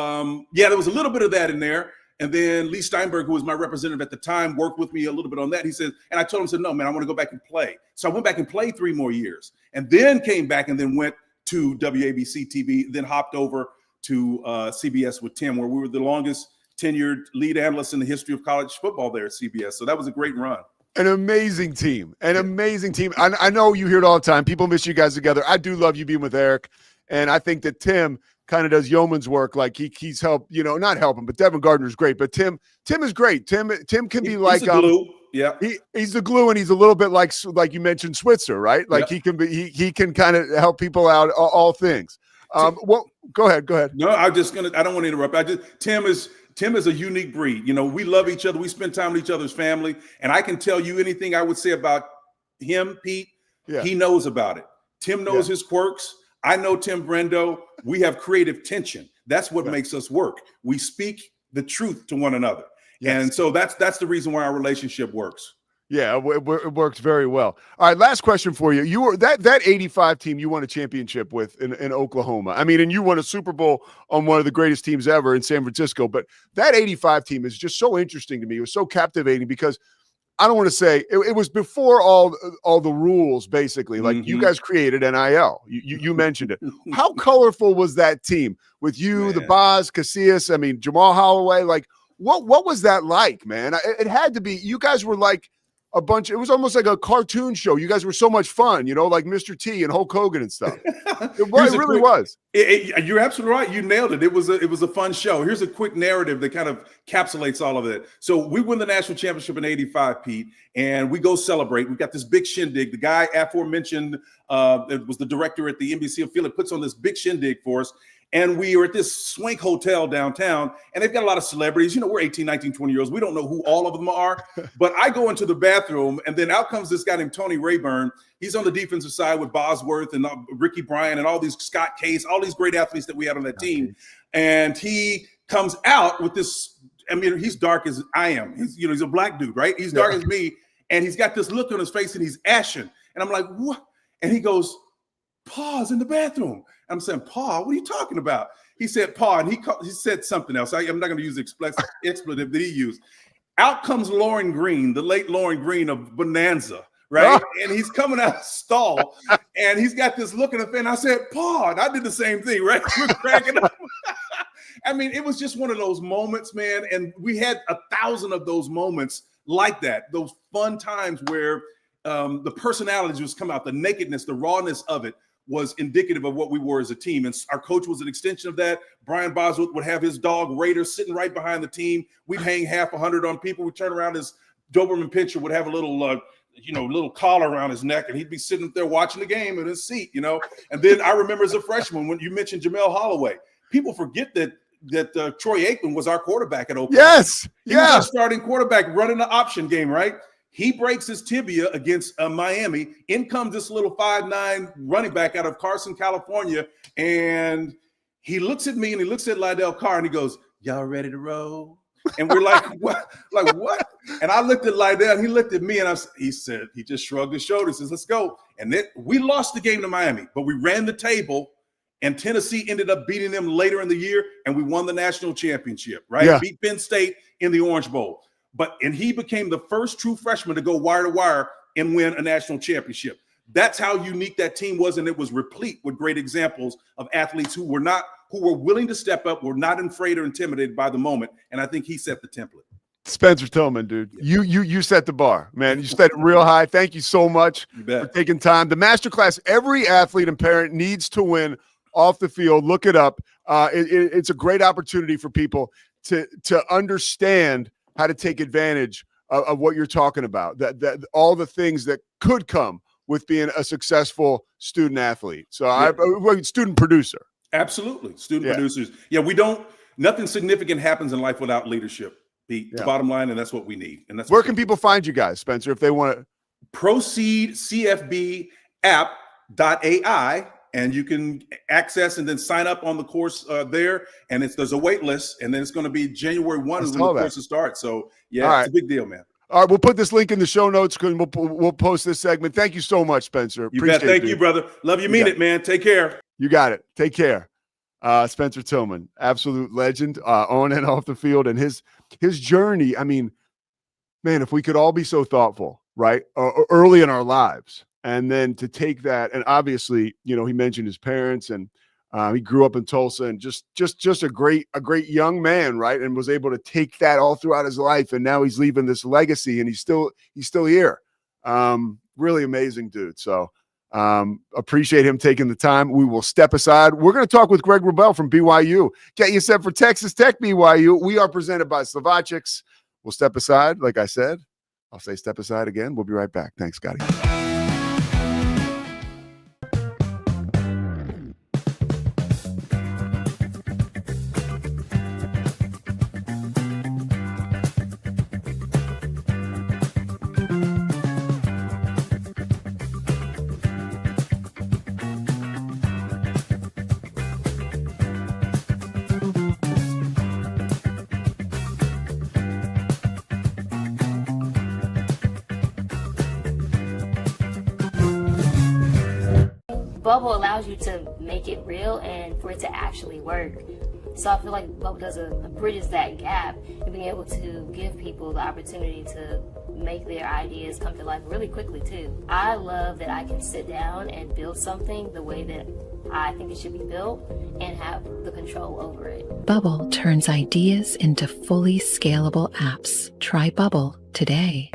there was a little bit of that in there. And then Lee Steinberg, who was my representative at the time, worked with me a little bit on that. He said, and I told him, no, man, I want to go back and play. So I went back and played 3 more years and then came back and then went to WABC TV, then hopped over to CBS with Tim, where we were the longest tenured lead analysts in the history of college football there at CBS. So that was a great run. An amazing team. I know you hear it all the time. People miss you guys together. I do love you being with Eric. And I think that Tim kind of does yeoman's work. Like he's helped, not helping, but Devin Gardner's great. But Tim is great. Tim can be like the glue. Yeah, he's the glue, and he's a little bit like you mentioned Switzer, right? Like he can kind of help people out all things. Well, go ahead. No, I don't want to interrupt. Tim is a unique breed. We love each other. We spend time with each other's family, and I can tell you anything I would say about him, Pete. Yeah. He knows about it. Tim knows his quirks. I know Tim Brando. We have creative tension. That's what makes us work. We speak the truth to one another. Yes. And so that's the reason why our relationship works. Yeah, it works very well. All right, last question for you. You were that 85 team you won a championship with in Oklahoma. I mean, and you won a Super Bowl on one of the greatest teams ever in San Francisco. But that 85 team is just so interesting to me. It was so captivating because I don't want to say it was before all the rules, basically. Like you guys created NIL. You mentioned it. How colorful was that team with you, the Boz, Casillas, Jamal Holloway? Like, what was that like, man? It had to be. You guys were like a bunch. It was almost like a cartoon show. You guys were so much fun, like Mr. T and Hulk Hogan and stuff. It really was. You're absolutely right. You nailed it. It was a fun show. Here's a quick narrative that kind of encapsulates all of it. So we win the national championship in '85, Pete, and we go celebrate. We've got this big shindig. The guy aforementioned it was the director at the NBC affiliate, puts on this big shindig for us. And we are at this swank hotel downtown, and they've got a lot of celebrities. We're 18, 19, 20-year-olds. We don't know who all of them are. But I go into the bathroom, and then out comes this guy named Tony Rayburn. He's on the defensive side with Bosworth and Ricky Bryant and all these Scott Case, all these great athletes that we had on that team. And he comes out with this. He's dark as I am. He's a black dude, right? He's dark as me, and he's got this look on his face, and he's ashen. And I'm like, what? And he goes, Pa's in the bathroom. I'm saying, Pa, what are you talking about? He said, Pa, and he said something else. I'm not going to use the expletive that he used. Out comes Lauren Green, the late Lauren Green of Bonanza, right? And he's coming out of the stall, and he's got this look in the face. And I said, Paul, and I did the same thing, right? We're cracking up. I mean, it was just one of those moments, man. And we had 1,000 of those moments like that, those fun times where the personalities just come out, the nakedness, the rawness of it was indicative of what we were as a team. And our coach was an extension of that. Brian Bosworth would have his dog Raider sitting right behind the team. We'd hang half 100 on people. We'd turn around, his Doberman Pinscher would have a little, little collar around his neck, and he'd be sitting there watching the game in his seat, And then I remember as a freshman, when you mentioned Jamel Holloway, people forget that Troy Aikman was our quarterback at Oklahoma. Yes. He was our starting quarterback running the option game, right? He breaks his tibia against Miami. In comes this little 5'9" running back out of Carson, California. And he looks at me and he looks at Lydell Carr and he goes, y'all ready to roll? And we're like, what? Like, what? And I looked at Lydell and he looked at me and he just shrugged his shoulders and says, let's go. And then we lost the game to Miami, but we ran the table. And Tennessee ended up beating them later in the year, and we won the national championship, right? Yeah. Beat Penn State in the Orange Bowl. And he became the first true freshman to go wire to wire and win a national championship. That's how unique that team was, and it was replete with great examples of athletes who were willing to step up, were not afraid or intimidated by the moment. And I think he set the template. Spencer Tillman, dude, you set the bar, man. You set it real high. Thank you so much for taking time. The masterclass every athlete and parent needs to win off the field. Look it up. It's a great opportunity for people to understand how to take advantage of what you're talking about, that all the things that could come with being a successful student athlete. So student producer. Absolutely. Student producers. Yeah, nothing significant happens in life without leadership. The bottom line, and that's what we need. And that's where can people find you guys, Spencer, if they want to? ProceedCFBapp.ai. And you can access and then sign up on the course there. And there's a wait list. And then it's going to be January 1 is when the course starts. So, it's a big deal, man. All right, we'll put this link in the show notes. We'll post this segment. Thank you so much, Spencer. Thank you, brother. Love you. Mean it, man. Take care. You got it. Take care. Spencer Tillman, absolute legend on and off the field. And his journey, I mean, man, if we could all be so thoughtful, right, early in our lives. And then to take that, and obviously, he mentioned his parents, and he grew up in Tulsa, and just a great young man, right? And was able to take that all throughout his life, and now he's leaving this legacy, and he's still here. Really amazing dude. So appreciate him taking the time. We will step aside. We're going to talk with Greg Wrubell from BYU. Get you set for Texas Tech BYU. We are presented by Slovacics. We'll step aside, like I said. I'll say step aside again. We'll be right back. Thanks, Scotty. Bubble allows you to make it real and for it to actually work. So I feel like Bubble bridges that gap and being able to give people the opportunity to make their ideas come to life really quickly too. I love that I can sit down and build something the way that I think it should be built and have the control over it. Bubble turns ideas into fully scalable apps. Try Bubble today.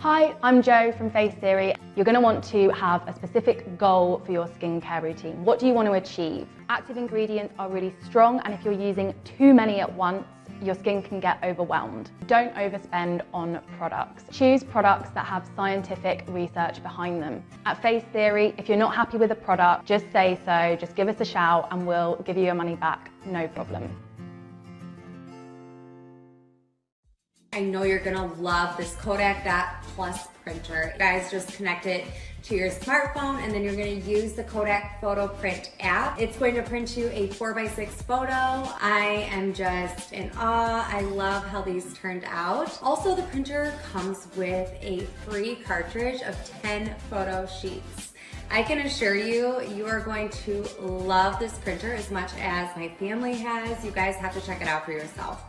Hi, I'm Jo from Face Theory. You're going to want to have a specific goal for your skincare routine. What do you want to achieve? Active ingredients are really strong, and if you're using too many at once, your skin can get overwhelmed. Don't overspend on products. Choose products that have scientific research behind them. At Face Theory, if you're not happy with a product, just say so, just give us a shout and we'll give you your money back, no problem. I know you're gonna love this Kodak Dot Plus printer. You guys just connect it to your smartphone and then you're gonna use the Kodak Photo Print app. It's going to print you a 4x6 photo. I am just in awe. I love how these turned out. Also, the printer comes with a free cartridge of 10 photo sheets. I can assure you, you are going to love this printer as much as my family has. You guys have to check it out for yourself.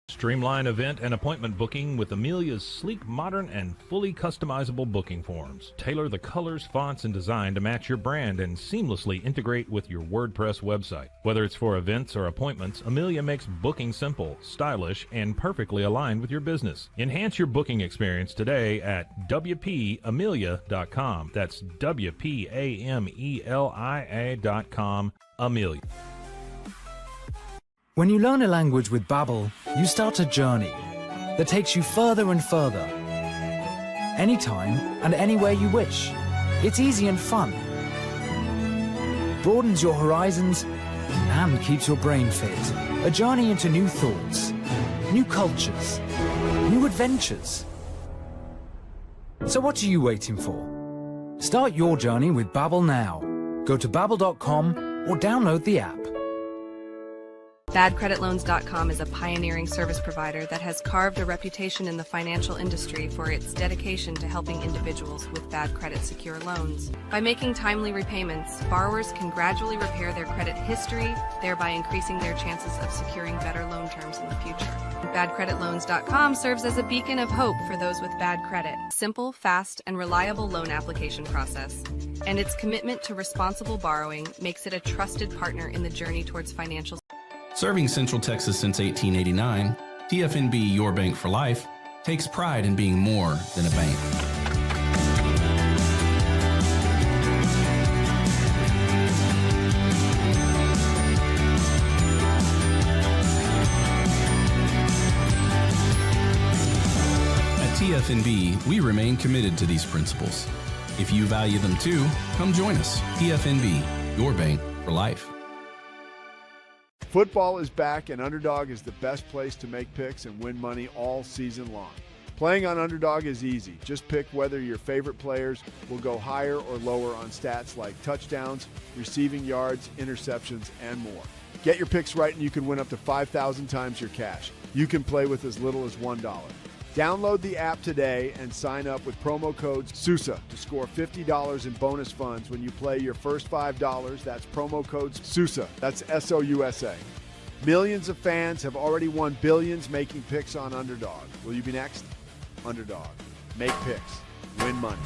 Streamline event and appointment booking with Amelia's sleek, modern, and fully customizable booking forms. Tailor the colors, fonts, and design to match your brand and seamlessly integrate with your WordPress website. Whether it's for events or appointments, Amelia makes booking simple, stylish, and perfectly aligned with your business. Enhance your booking experience today at WPAmelia.com. That's WPAMELIA.com. Amelia. When you learn a language with Babbel, you start a journey that takes you further and further. Anytime and anywhere you wish. It's easy and fun. Broadens your horizons and keeps your brain fit. A journey into new thoughts, new cultures, new adventures. So what are you waiting for? Start your journey with Babbel now. Go to babbel.com or download the app. BadCreditLoans.com is a pioneering service provider that has carved a reputation in the financial industry for its dedication to helping individuals with bad credit secure loans. By making timely repayments, borrowers can gradually repair their credit history, thereby increasing their chances of securing better loan terms in the future. BadCreditLoans.com serves as a beacon of hope for those with bad credit. Simple, fast, and reliable loan application process. And its commitment to responsible borrowing makes it a trusted partner in the journey towards financial. Serving Central Texas since 1889, TFNB Your Bank for Life takes pride in being more than a bank. At TFNB, we remain committed to these principles. If you value them too, come join us. TFNB, Your Bank for Life. Football is back, and Underdog is the best place to make picks and win money all season long. Playing on Underdog is easy. Just pick whether your favorite players will go higher or lower on stats like touchdowns, receiving yards, interceptions, and more. Get your picks right and you can win up to 5,000 times your cash. You can play with as little as $1. Download the app today and sign up with promo code Sousa to score $50 in bonus funds when you play your first $5. That's promo code Sousa. That's SOUSA. Millions of fans have already won billions making picks on Underdog. Will you be next? Underdog. Make picks. Win money.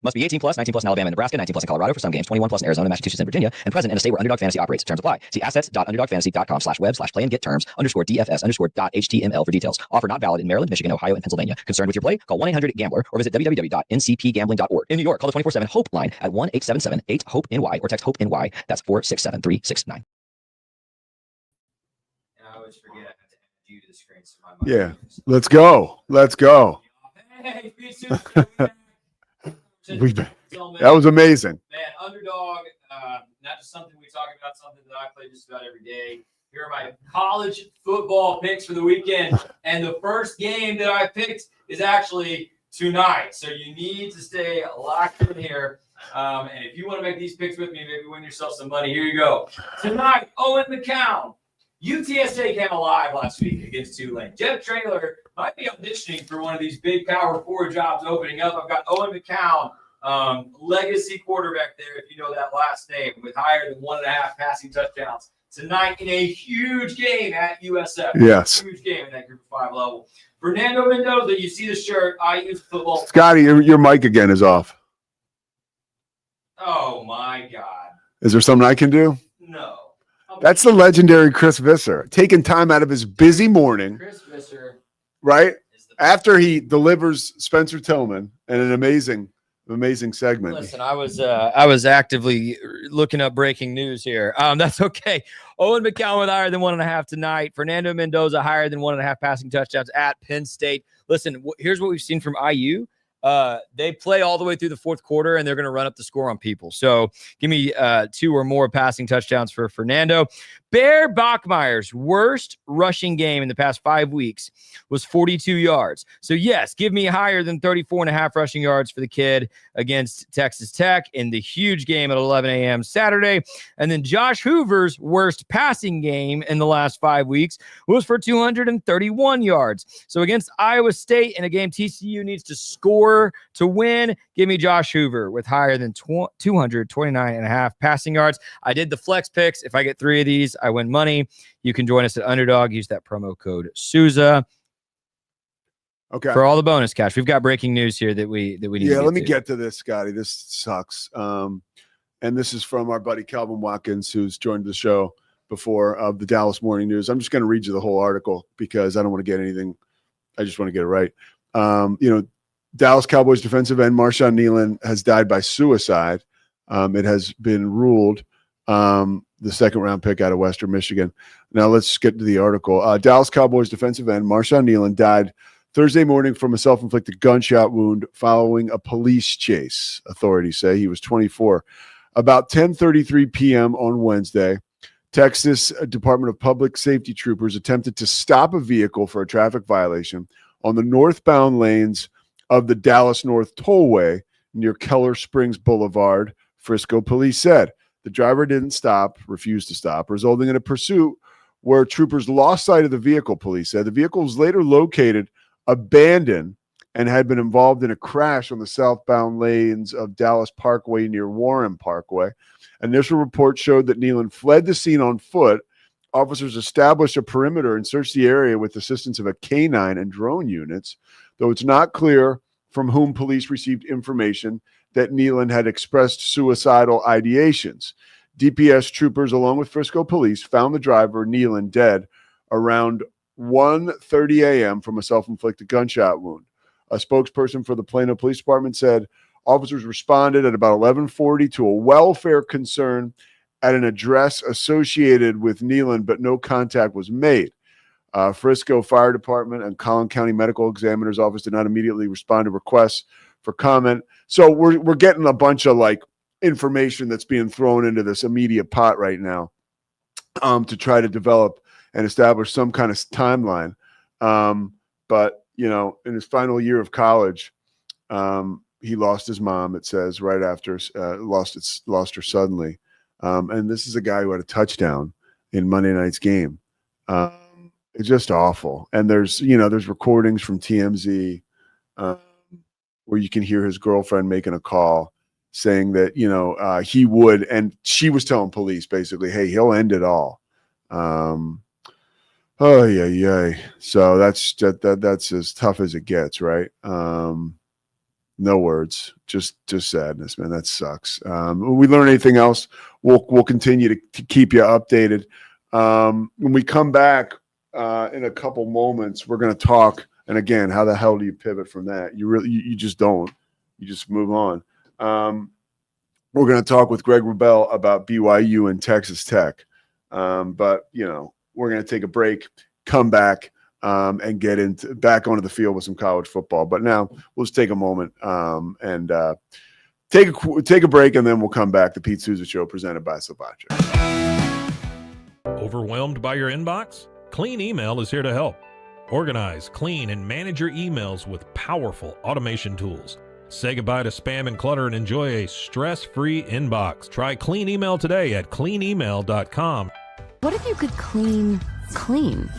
Must be 18 plus, 19 plus in Alabama and Nebraska, 19 plus in Colorado for some games, 21 plus in Arizona, Massachusetts, and Virginia, and present in a state where Underdog Fantasy operates. Terms apply. See assets.underdogfantasy.com/web/play-and-get-terms_DFS_HTML for details. Offer not valid in Maryland, Michigan, Ohio, and Pennsylvania. Concerned with your play? Call 1-800-GAMBLER or visit www.ncpgambling.org. In New York, call the 24/7 HOPE line at 1-877-8-HOPE-NY or text HOPE-NY. That's 467-369. I always forget I have to add you to the screen. So Yeah. Let's go. Let's go. Hey, That was amazing. Man, Underdog, not just something we talk about, something that I play just about every day. Here are my college football picks for the weekend. And the first game that I picked is actually tonight. So you need to stay locked in here. And if you want to make these picks with me, maybe win yourself some money, here you go. Tonight, Owen McCown. UTSA came alive last week against Tulane. Jeff Traylor might be auditioning for one of these big Power 4 jobs opening up. I've got Owen McCown, legacy quarterback there, if you know that last name, with higher than 1.5 passing touchdowns tonight in a huge game at USF. Yes. Huge game in that Group of 5 level. Fernando Mendoza, you see the shirt. I use football. Scotty, your mic again is off. Oh, my God. Is there something I can do? No. That's the legendary Chris Visser, taking time out of his busy morning, Chris Visser. right? After he delivers Spencer Tillman and an amazing segment. Listen, I was actively looking up breaking news here. That's okay. Owen McCown with higher than 1.5 tonight. Fernando Mendoza higher than 1.5 passing touchdowns at Penn State. Listen, here's what we've seen from IU. They play all the way through the fourth quarter, and they're going to run up the score on people. So give me 2 or more passing touchdowns for Fernando. Bear Bachmeier's worst rushing game in the past 5 weeks was 42 yards. So, yes, give me higher than 34.5 rushing yards for the kid against Texas Tech in the huge game at 11 a.m. Saturday. And then Josh Hoover's worst passing game in the last 5 weeks was for 231 yards. So, against Iowa State in a game TCU needs to score to win, give me Josh Hoover with higher than 229.5 passing yards. I did the flex picks. If I get 3 of these, I win money. You can join us at Underdog. Use that promo code Sousa. Okay. For all the bonus cash. We've got breaking news here that we need to let me get to this, Scotty. This sucks. And this is from our buddy Calvin Watkins, who's joined the show before, of the Dallas Morning News. I'm just going to read you the whole article because I don't want to get anything. I just want to get it right. Dallas Cowboys defensive end Marshawn Nealon has died by suicide. It has been ruled the second-round pick out of Western Michigan. Now let's get to the article. Dallas Cowboys defensive end Marshawn Nealon died Thursday morning from a self-inflicted gunshot wound following a police chase, authorities say. He was 24. About 10:33 p.m. on Wednesday, Texas Department of Public Safety troopers attempted to stop a vehicle for a traffic violation on the northbound lanes of the Dallas North Tollway near Keller Springs Boulevard, Frisco police said. The driver didn't stop, refused to stop, resulting in a pursuit where troopers lost sight of the vehicle, police said. The vehicle was later located abandoned and had been involved in a crash on the southbound lanes of Dallas Parkway near Warren Parkway. Initial reports showed that Nealon fled the scene on foot. Officers established a perimeter and searched the area with assistance of a canine and drone units, though it's not clear from whom police received information that Nealon had expressed suicidal ideations. DPS troopers, along with Frisco police, found the driver, Nealon, dead around 1:30 a.m. from a self-inflicted gunshot wound. A spokesperson for the Plano Police Department said officers responded at about 11:40 to a welfare concern at an address associated with Nealon, but no contact was made. Frisco Fire Department and Collin County Medical Examiner's Office did not immediately respond to requests for comment. So we're getting a bunch of information that's being thrown into this immediate pot right now to try to develop and establish some kind of timeline. But in his final year of college, he lost his mom, it says, right after lost her suddenly. And this is a guy who had a touchdown in Monday night's game. It's just awful. And there's recordings from TMZ where you can hear his girlfriend making a call saying that, he would, and she was telling police basically, hey, he'll end it all. Oh, yeah. So that's as tough as it gets, right? No words, just sadness, man. That sucks. We learn anything else, we'll continue to keep you updated. When we come back in a couple moments, we're going to talk. And again, how the hell do you pivot from that? You just don't. You just move on. We're going to talk with Greg Wrubell about BYU and Texas Tech. But we're going to take a break, come back, and get back onto the field with some college football. But now we'll just take a moment and take a break, and then we'll come back. The Pete Sousa Show, presented by Savacha. Overwhelmed by your inbox? Clean Email is here to help. Organize, clean, and manage your emails with powerful automation tools. Say goodbye to spam and clutter and enjoy a stress-free inbox. Try Clean Email today at cleanemail.com. What if you could clean clean?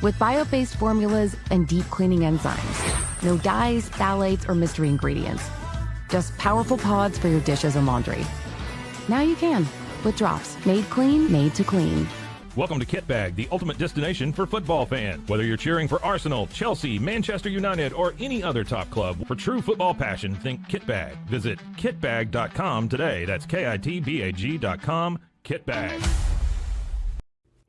With bio-based formulas and deep cleaning enzymes. No dyes, phthalates, or mystery ingredients. Just powerful pods for your dishes and laundry. Now you can, with drops made clean, made to clean. Welcome to Kit Bag, the ultimate destination for football fans. Whether you're cheering for Arsenal, Chelsea, Manchester United, or any other top club, for true football passion, think Kit Bag. Visit kitbag.com today. That's kitbag.com. Kit Bag.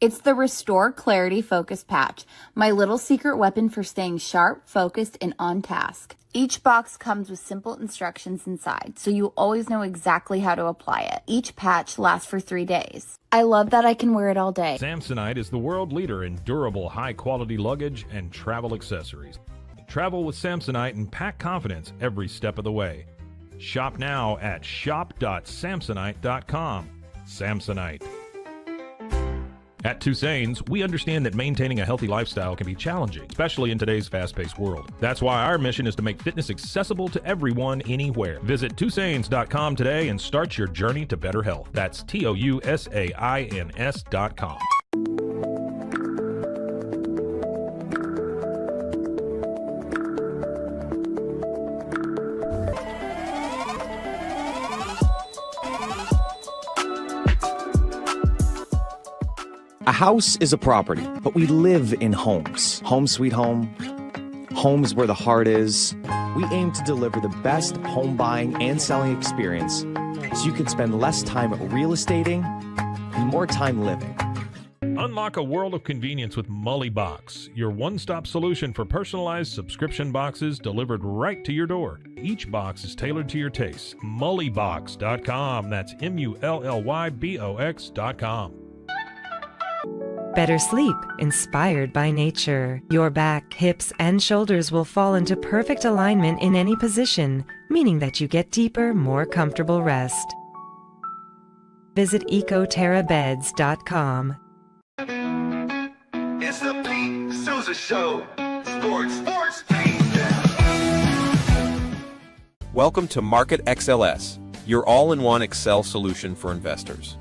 It's the Restore Clarity Focus Patch, my little secret weapon for staying sharp, focused, and on task. Each box comes with simple instructions inside, so you always know exactly how to apply it. Each patch lasts for 3 days. I love that I can wear it all day. Samsonite is the world leader in durable, high-quality luggage and travel accessories. travel with Samsonite and pack confidence every step of the way. Shop now at shop.samsonite.com. Samsonite. At Tusane's, we understand that maintaining a healthy lifestyle can be challenging, especially in today's fast-paced world. That's why our mission is to make fitness accessible to everyone anywhere. Visit Tusanes.com today and start your journey to better health. That's TOUSAINS.com. A house is a property, but we live in homes. Home sweet home. Homes where the heart is. We aim to deliver the best home buying and selling experience so you can spend less time real estating and more time living. Unlock a world of convenience with Mullybox, your one-stop solution for personalized subscription boxes delivered right to your door. Each box is tailored to your tastes. Mullybox.com. That's MULLYBOX.com. Better sleep, inspired by nature. Your back, hips, and shoulders will fall into perfect alignment in any position, meaning that you get deeper, more comfortable rest. Visit ecoterrabeds.com. It's the Pete Sousa Show. Sports. Welcome to Market XLS, your all-in-one Excel solution for investors.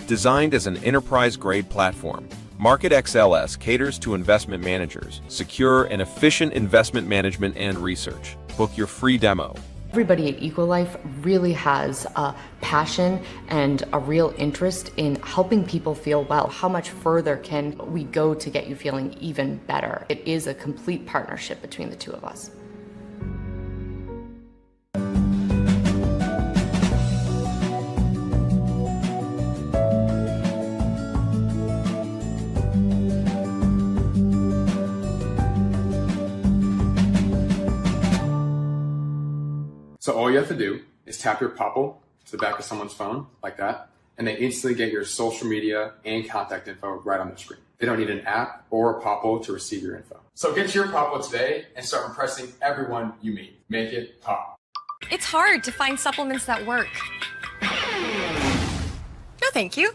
Designed as an enterprise-grade platform, Market XLS caters to investment managers, secure and efficient investment management and research. Book your free demo. Everybody at Ecolife really has a passion and a real interest in helping people feel well. How much further can we go to get you feeling even better? It is a complete partnership between the two of us. So all you have to do is tap your Popple to the back of someone's phone, like that, and they instantly get your social media and contact info right on their screen. They don't need an app or a Popple to receive your info. So get your Popple today and start impressing everyone you meet. Make it pop. It's hard to find supplements that work. No, thank you.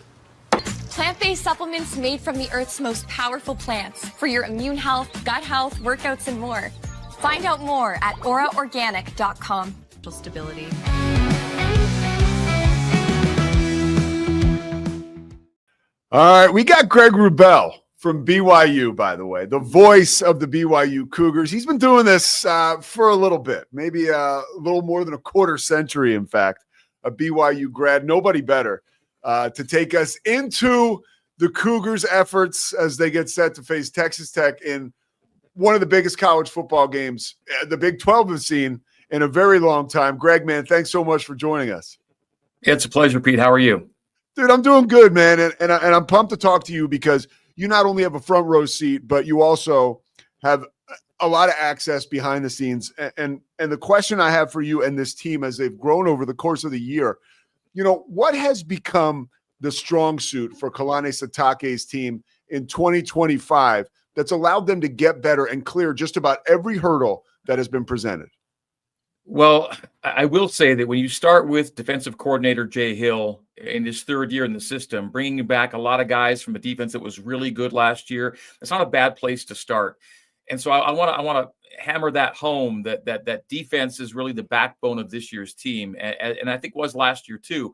Plant-based supplements made from the Earth's most powerful plants for your immune health, gut health, workouts, and more. Find out more at auraorganic.com. Stability. All right, we got Greg Wrubell from BYU, by the way, the voice of the BYU Cougars. He's been doing this for a little bit, maybe a little more than a quarter century, in fact, a BYU grad. Nobody better to take us into the Cougars' efforts as they get set to face Texas Tech in one of the biggest college football games the Big 12 has seen in a very long time. Greg, man, thanks so much for joining us. It's a pleasure, Pete. How are you? Dude, I'm doing good, man. And I'm pumped to talk to you because you not only have a front row seat, but you also have a lot of access behind the scenes. And the question I have for you and this team as they've grown over the course of the year, you know, what has become the strong suit for Kalani Sitake's team in 2025 that's allowed them to get better and clear just about every hurdle that has been presented? Well, I will say that when you start with defensive coordinator Jay Hill in his third year in the system, bringing back a lot of guys from a defense that was really good last year, it's not a bad place to start. And so I want to hammer that home that defense is really the backbone of this year's team, and I think was last year too.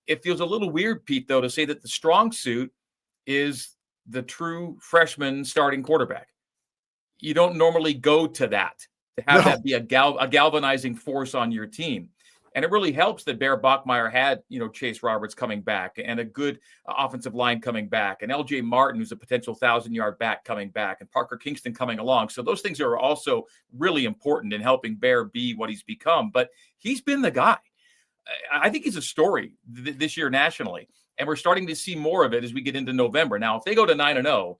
It feels a little weird, Pete, though, to say that the strong suit is the true freshman starting quarterback. You don't normally go to that. To have that be a galvanizing force on your team. And it really helps that Bear Bachmeier had, Chase Roberts coming back and a good offensive line coming back and LJ Martin, who's a potential 1,000-yard back coming back and Parker Kingston coming along. So those things are also really important in helping Bear be what he's become. But he's been the guy. I think he's a story this year nationally. And we're starting to see more of it as we get into November. Now, if they go to 9-0,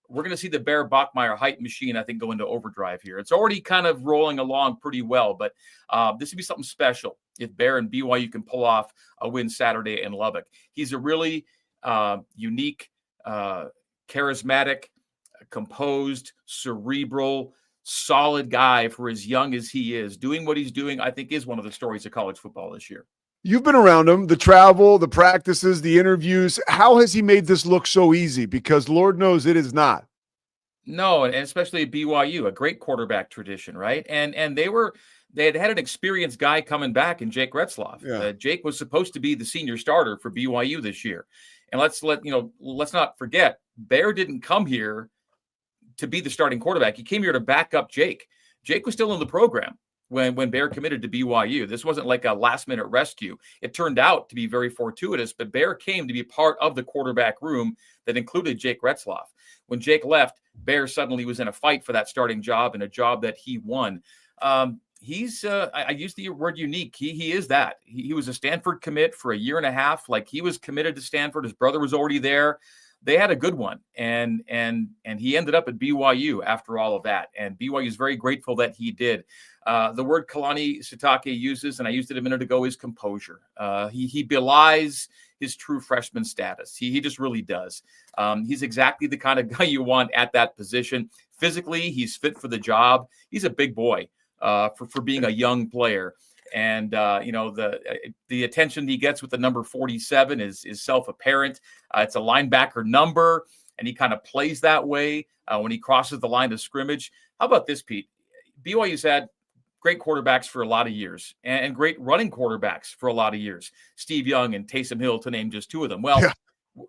we're going to see the Bear Bachmeier hype machine, I think, go into overdrive here. It's already kind of rolling along pretty well, but this would be something special if Bear and BYU can pull off a win Saturday in Lubbock. He's a really unique, charismatic, composed, cerebral, solid guy for as young as he is. Doing what he's doing, I think, is one of the stories of college football this year. You've been around him, the travel, the practices, the interviews. How has he made this look so easy? Because Lord knows it is not. No, and especially at BYU, a great quarterback tradition, right? And they had an experienced guy coming back in Jake Retzloff. Yeah. Jake was supposed to be the senior starter for BYU this year. And let's not forget, Bear didn't come here to be the starting quarterback. He came here to back up Jake. Jake was still in the program when Bear committed to BYU. This wasn't like a last-minute rescue. It turned out to be very fortuitous, but Bear came to be part of the quarterback room that included Jake Retzloff. When Jake left, Bear suddenly was in a fight for that starting job, and a job that he won. He's I use the word unique. He is that. He was a Stanford commit for a year and a half. Like, he was committed to Stanford. His brother was already there. They had a good one, and he ended up at BYU after all of that. And BYU is very grateful that he did. The word Kalani Sitake uses, and I used it a minute ago, is composure. He belies his true freshman status. He just really does. He's exactly the kind of guy you want at that position. Physically, he's fit for the job. He's a big boy for being a young player. And the attention he gets with the number 47 is self-apparent. It's a linebacker number, and he kind of plays that way when he crosses the line of scrimmage. How about this, Pete? BYU's had great quarterbacks for a lot of years and great running quarterbacks for a lot of years. Steve Young and Taysom Hill, to name just two of them. Well,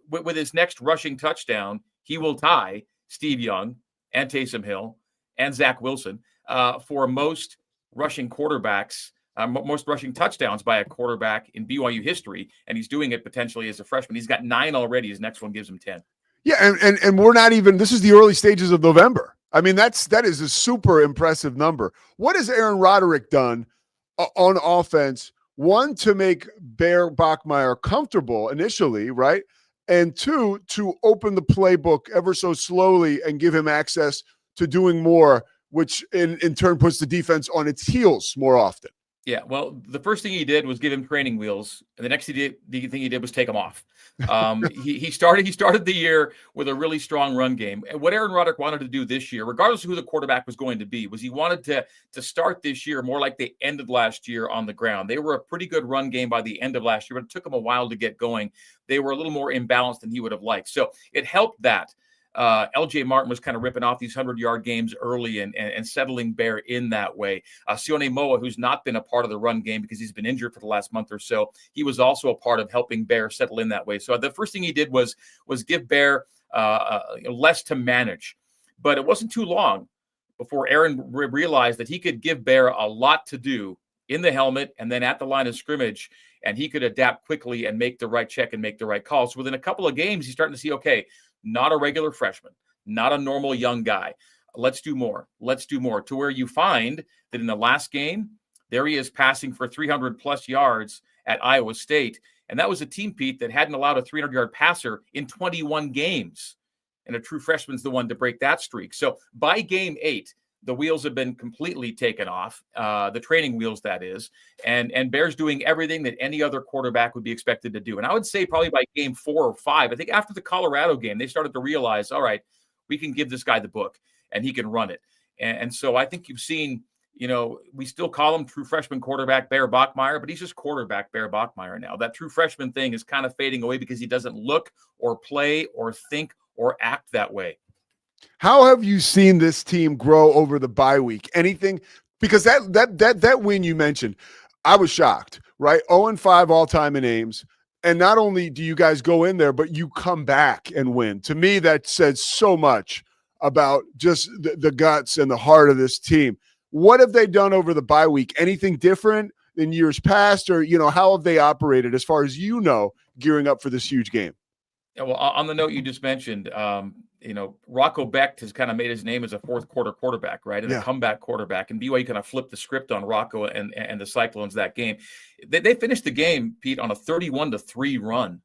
with his next rushing touchdown, he will tie Steve Young and Taysom Hill and Zach Wilson for most rushing quarterbacks, most rushing touchdowns by a quarterback in BYU history, and he's doing it potentially as a freshman. He's got 9 already. His next one gives him 10. Yeah, and we're not even – this is the early stages of November. I mean, that is a super impressive number. What has Aaron Roderick done on offense? One, to make Bear Bachmeier comfortable initially, right? And two, to open the playbook ever so slowly and give him access to doing more, which in turn puts the defense on its heels more often. Yeah, well, the first thing he did was give him training wheels, and the next thing he did was take them off. He started the year with a really strong run game. And what Aaron Roderick wanted to do this year, regardless of who the quarterback was going to be, was he wanted to start this year more like they ended last year on the ground. They were a pretty good run game by the end of last year, but it took them a while to get going. They were a little more imbalanced than he would have liked. So it helped that LJ Martin was kind of ripping off these 100-yard games early and settling Bear in that way. Sione Moa, who's not been a part of the run game because he's been injured for the last month or so, he was also a part of helping Bear settle in that way. So the first thing he did was give Bear less to manage. But it wasn't too long before Aaron realized that he could give Bear a lot to do in the helmet and then at the line of scrimmage, and he could adapt quickly and make the right check and make the right call. So within a couple of games, he's starting to see, okay, not a regular freshman, not a normal young guy. Let's do more. Let's do more, to where you find that in the last game, there he is passing for 300-plus yards at Iowa State. And that was a team, Pete, that hadn't allowed a 300-yard passer in 21 games. And a true freshman's the one to break that streak. So by game 8, the wheels have been completely taken off, the training wheels, that is, and Bear's doing everything that any other quarterback would be expected to do. And I would say probably by game 4 or 5, I think after the Colorado game, they started to realize, all right, we can give this guy the book and he can run it. And so I think you've seen, we still call him true freshman quarterback Bear Bachmeier, but he's just quarterback Bear Bachmeier now. That true freshman thing is kind of fading away because he doesn't look or play or think or act that way. How have you seen this team grow over the bye week? Anything? Because that win you mentioned, I was shocked, right? 0-5 all-time in Ames. And not only do you guys go in there, but you come back and win. To me, that says so much about just the guts and the heart of this team. What have they done over the bye week? Anything different than years past? Or, how have they operated as far as gearing up for this huge game? Yeah, well, on the note you just mentioned, Rocco Becht has kind of made his name as a fourth quarter quarterback, right? And a comeback quarterback. And BYU kind of flipped the script on Rocco and the Cyclones that game. They finished the game, Pete, on a 31-3 run.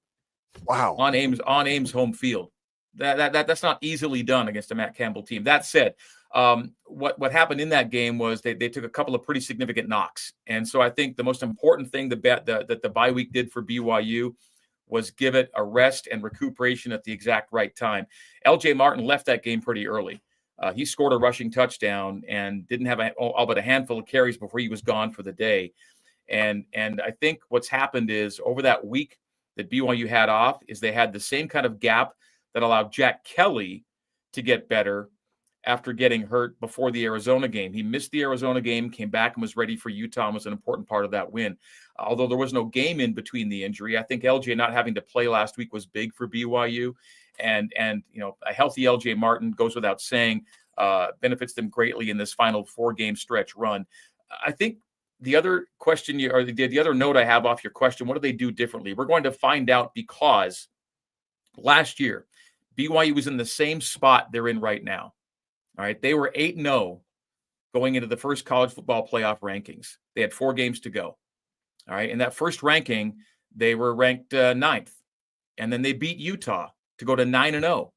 Wow. On Ames home field. That's not easily done against a Matt Campbell team. That said, what happened in that game was they took a couple of pretty significant knocks. And so I think the most important thing that the bye week did for BYU was give it a rest and recuperation at the exact right time. LJ Martin left that game pretty early. He scored a rushing touchdown and didn't have all but a handful of carries before he was gone for the day. And I think what's happened is over that week that BYU had off is they had the same kind of gap that allowed Jack Kelly to get better after getting hurt before the Arizona game. He missed the Arizona game, came back and was ready for Utah and was an important part of that win. Although there was no game in between the injury, I think LJ not having to play last week was big for BYU. And a healthy LJ Martin, goes without saying, benefits them greatly in this final 4-game stretch run. I think the other question the other note I have off your question, what do they do differently? We're going to find out, because last year BYU was in the same spot they're in right now. All right. They were 8-0 going into the first college football playoff rankings. They had 4 games to go. All right. In that first ranking, they were ranked 9th, and then they beat Utah to go to 9-0.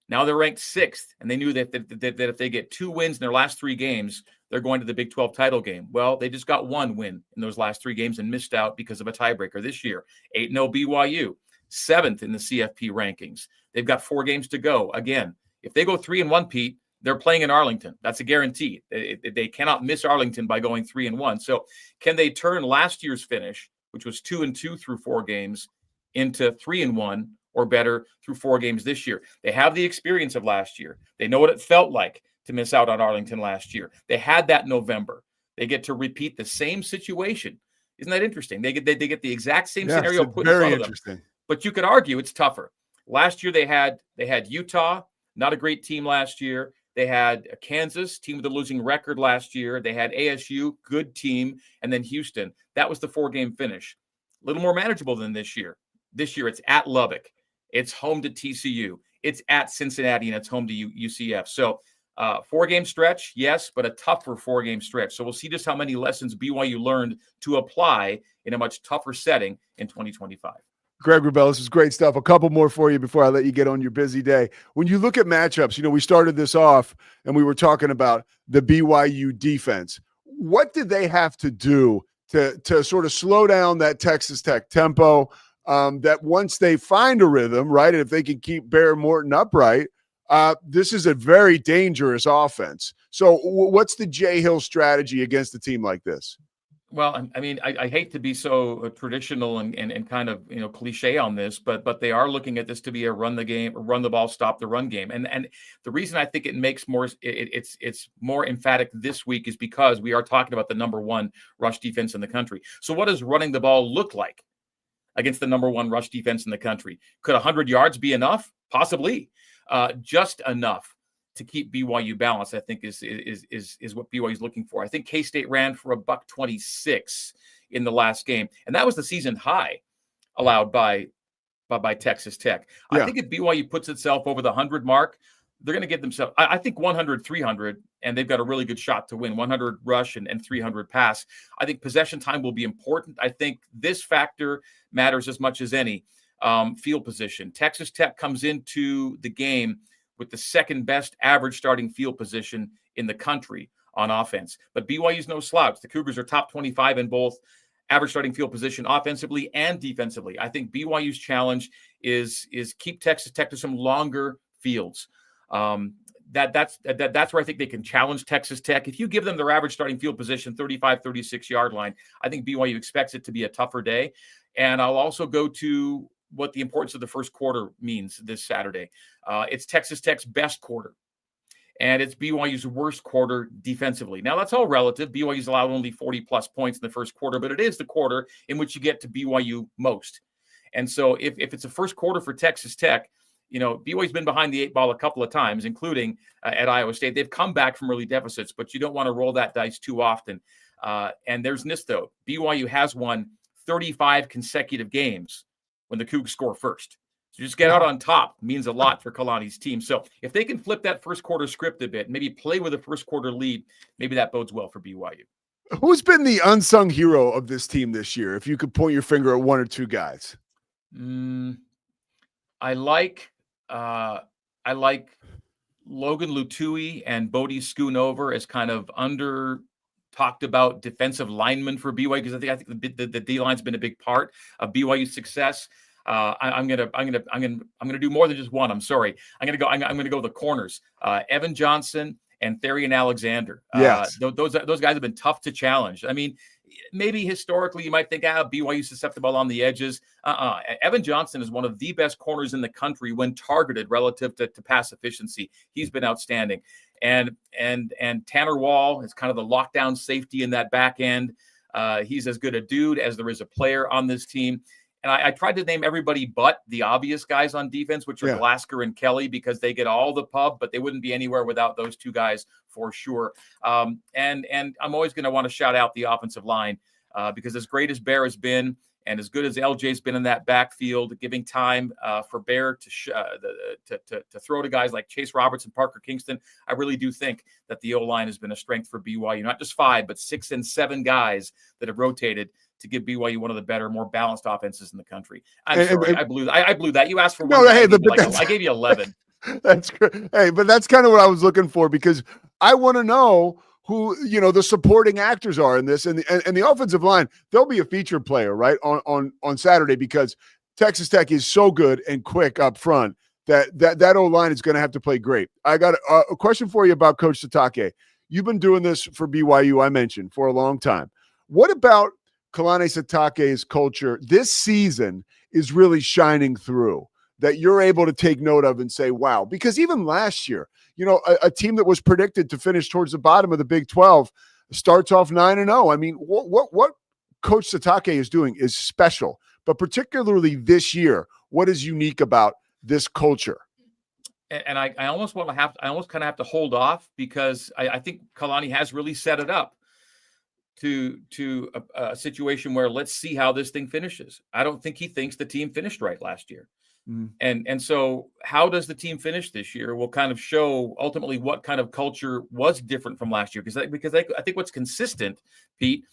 Now they're ranked 6th, and they knew that if they get 2 wins in their last 3 games, they're going to the Big 12 title game. Well, they just got 1 win in those last 3 games and missed out because of a tiebreaker this year. 8-0 BYU, 7th in the CFP rankings. They've got 4 games to go. Again, if they go 3-1, Pete, they're playing in Arlington. That's a guarantee. They cannot miss Arlington by going 3-1. So can they turn last year's finish, which was 2-2 through 4 games, into 3-1 or better through 4 games this year? They have the experience of last year. They know what it felt like to miss out on Arlington last year. They had that November. They get to repeat the same situation. Isn't that interesting? They get the exact same scenario put in front of them. But you could argue it's tougher. Last year they had Utah, not a great team last year. They had Kansas, team with a losing record last year. They had ASU, good team, and then Houston. That was the 4-game finish. A little more manageable than this year. This year it's at Lubbock. It's home to TCU. It's at Cincinnati, and it's home to UCF. So 4-game stretch, yes, but a tougher 4-game stretch. So we'll see just how many lessons BYU learned to apply in a much tougher setting in 2025. Greg Wrubell, this is great stuff. A couple more for you before I let you get on your busy day. When you look at matchups, we started this off and we were talking about the BYU defense. What did they have to do to sort of slow down that Texas Tech tempo, that once they find a rhythm, right, and if they can keep Bear Morton upright, this is a very dangerous offense. So what's the Jay Hill strategy against a team like this? Well, I mean, I hate to be so traditional and kind of cliche on this, but they are looking at this to be a run the ball, stop the run game. And the reason I think it makes more it's more emphatic this week is because we are talking about the number 1 rush defense in the country. So what does running the ball look like against the number 1 rush defense in the country? Could 100 yards be enough? Possibly, just enough to keep BYU balanced, I think is what BYU is looking for. I think K-State ran for $126 in the last game, and that was the season high allowed by Texas Tech. Yeah. I think if BYU puts itself over the 100 mark, they're going to get themselves, I think 100, 300, and they've got a really good shot to win. 100 rush and 300 pass. I think possession time will be important. I think this factor matters as much as any. Field position. Texas Tech comes into the game with the second best average starting field position in the country on offense. But BYU's no slouch. The Cougars are top 25 in both average starting field position offensively and defensively. I think BYU's challenge is keep Texas Tech to some longer fields. That's where I think they can challenge Texas Tech. If you give them their average starting field position, 35, 36-yard line, I think BYU expects it to be a tougher day. And I'll also go to what the importance of the first quarter means this Saturday. It's Texas Tech's best quarter, and it's BYU's worst quarter defensively. Now, that's all relative. BYU's allowed only 40-plus points in the first quarter, but it is the quarter in which you get to BYU most. And so if it's a first quarter for Texas Tech, BYU's been behind the 8 ball a couple of times, including at Iowa State. They've come back from early deficits, but you don't want to roll that dice too often. And there's this, though. BYU has won 35 consecutive games when the Cougs score first. So just get out on top means a lot for Kalani's team. So if they can flip that first quarter script a bit, maybe play with a first quarter lead, maybe that bodes well for BYU. Who's been the unsung hero of this team this year? If you could point your finger at 1 or 2 guys. I like Logan Lutui and Bodie Schoonover as kind of under talked about defensive linemen for BYU, because I think the D line's been a big part of BYU's success. I'm gonna do more than just one. I'm sorry. I'm gonna go with the corners. Evan Johnson and Therian Alexander. Yes. Those guys have been tough to challenge. I mean, maybe historically you might think, BYU susceptible on the edges. Evan Johnson is one of the best corners in the country when targeted relative to pass efficiency. He's been outstanding. And Tanner Wall is kind of the lockdown safety in that back end. He's as good a dude as there is a player on this team. And I tried to name everybody but the obvious guys on defense, which are Glasgow and Kelly, because they get all the pub, but they wouldn't be anywhere without those two guys for sure. And I'm always going to want to shout out the offensive line because as great as Bear has been and as good as LJ's been in that backfield, giving time for Bear to throw to guys like Chase Roberts and Parker Kingston, I really do think that the O-line has been a strength for BYU. Not just 5, but 6 and 7 guys that have rotated to give BYU one of the better, more balanced offenses in the country. I blew that. You asked for one. I gave you 11. That's great. Hey, but that's kind of what I was looking for because I want to know who, the supporting actors are in this and the offensive line. There'll be a featured player, right, on Saturday because Texas Tech is so good and quick up front that O-line is going to have to play great. I got a question for you about Coach Sitake. You've been doing this for BYU, I mentioned, for a long time. What about Kalani Sitake's culture this season is really shining through that you're able to take note of and say, wow, because even last year, a team that was predicted to finish towards the bottom of the Big 12 starts off 9-0. I mean, what Coach Sitake is doing is special, but particularly this year, what is unique about this culture? And I almost kind of have to hold off because I think Kalani has really set it up to a situation where let's see how this thing finishes. I don't think he thinks the team finished right last year. And so how does the team finish this year will kind of show ultimately what kind of culture was different from last year. Because I think what's consistent, Pete,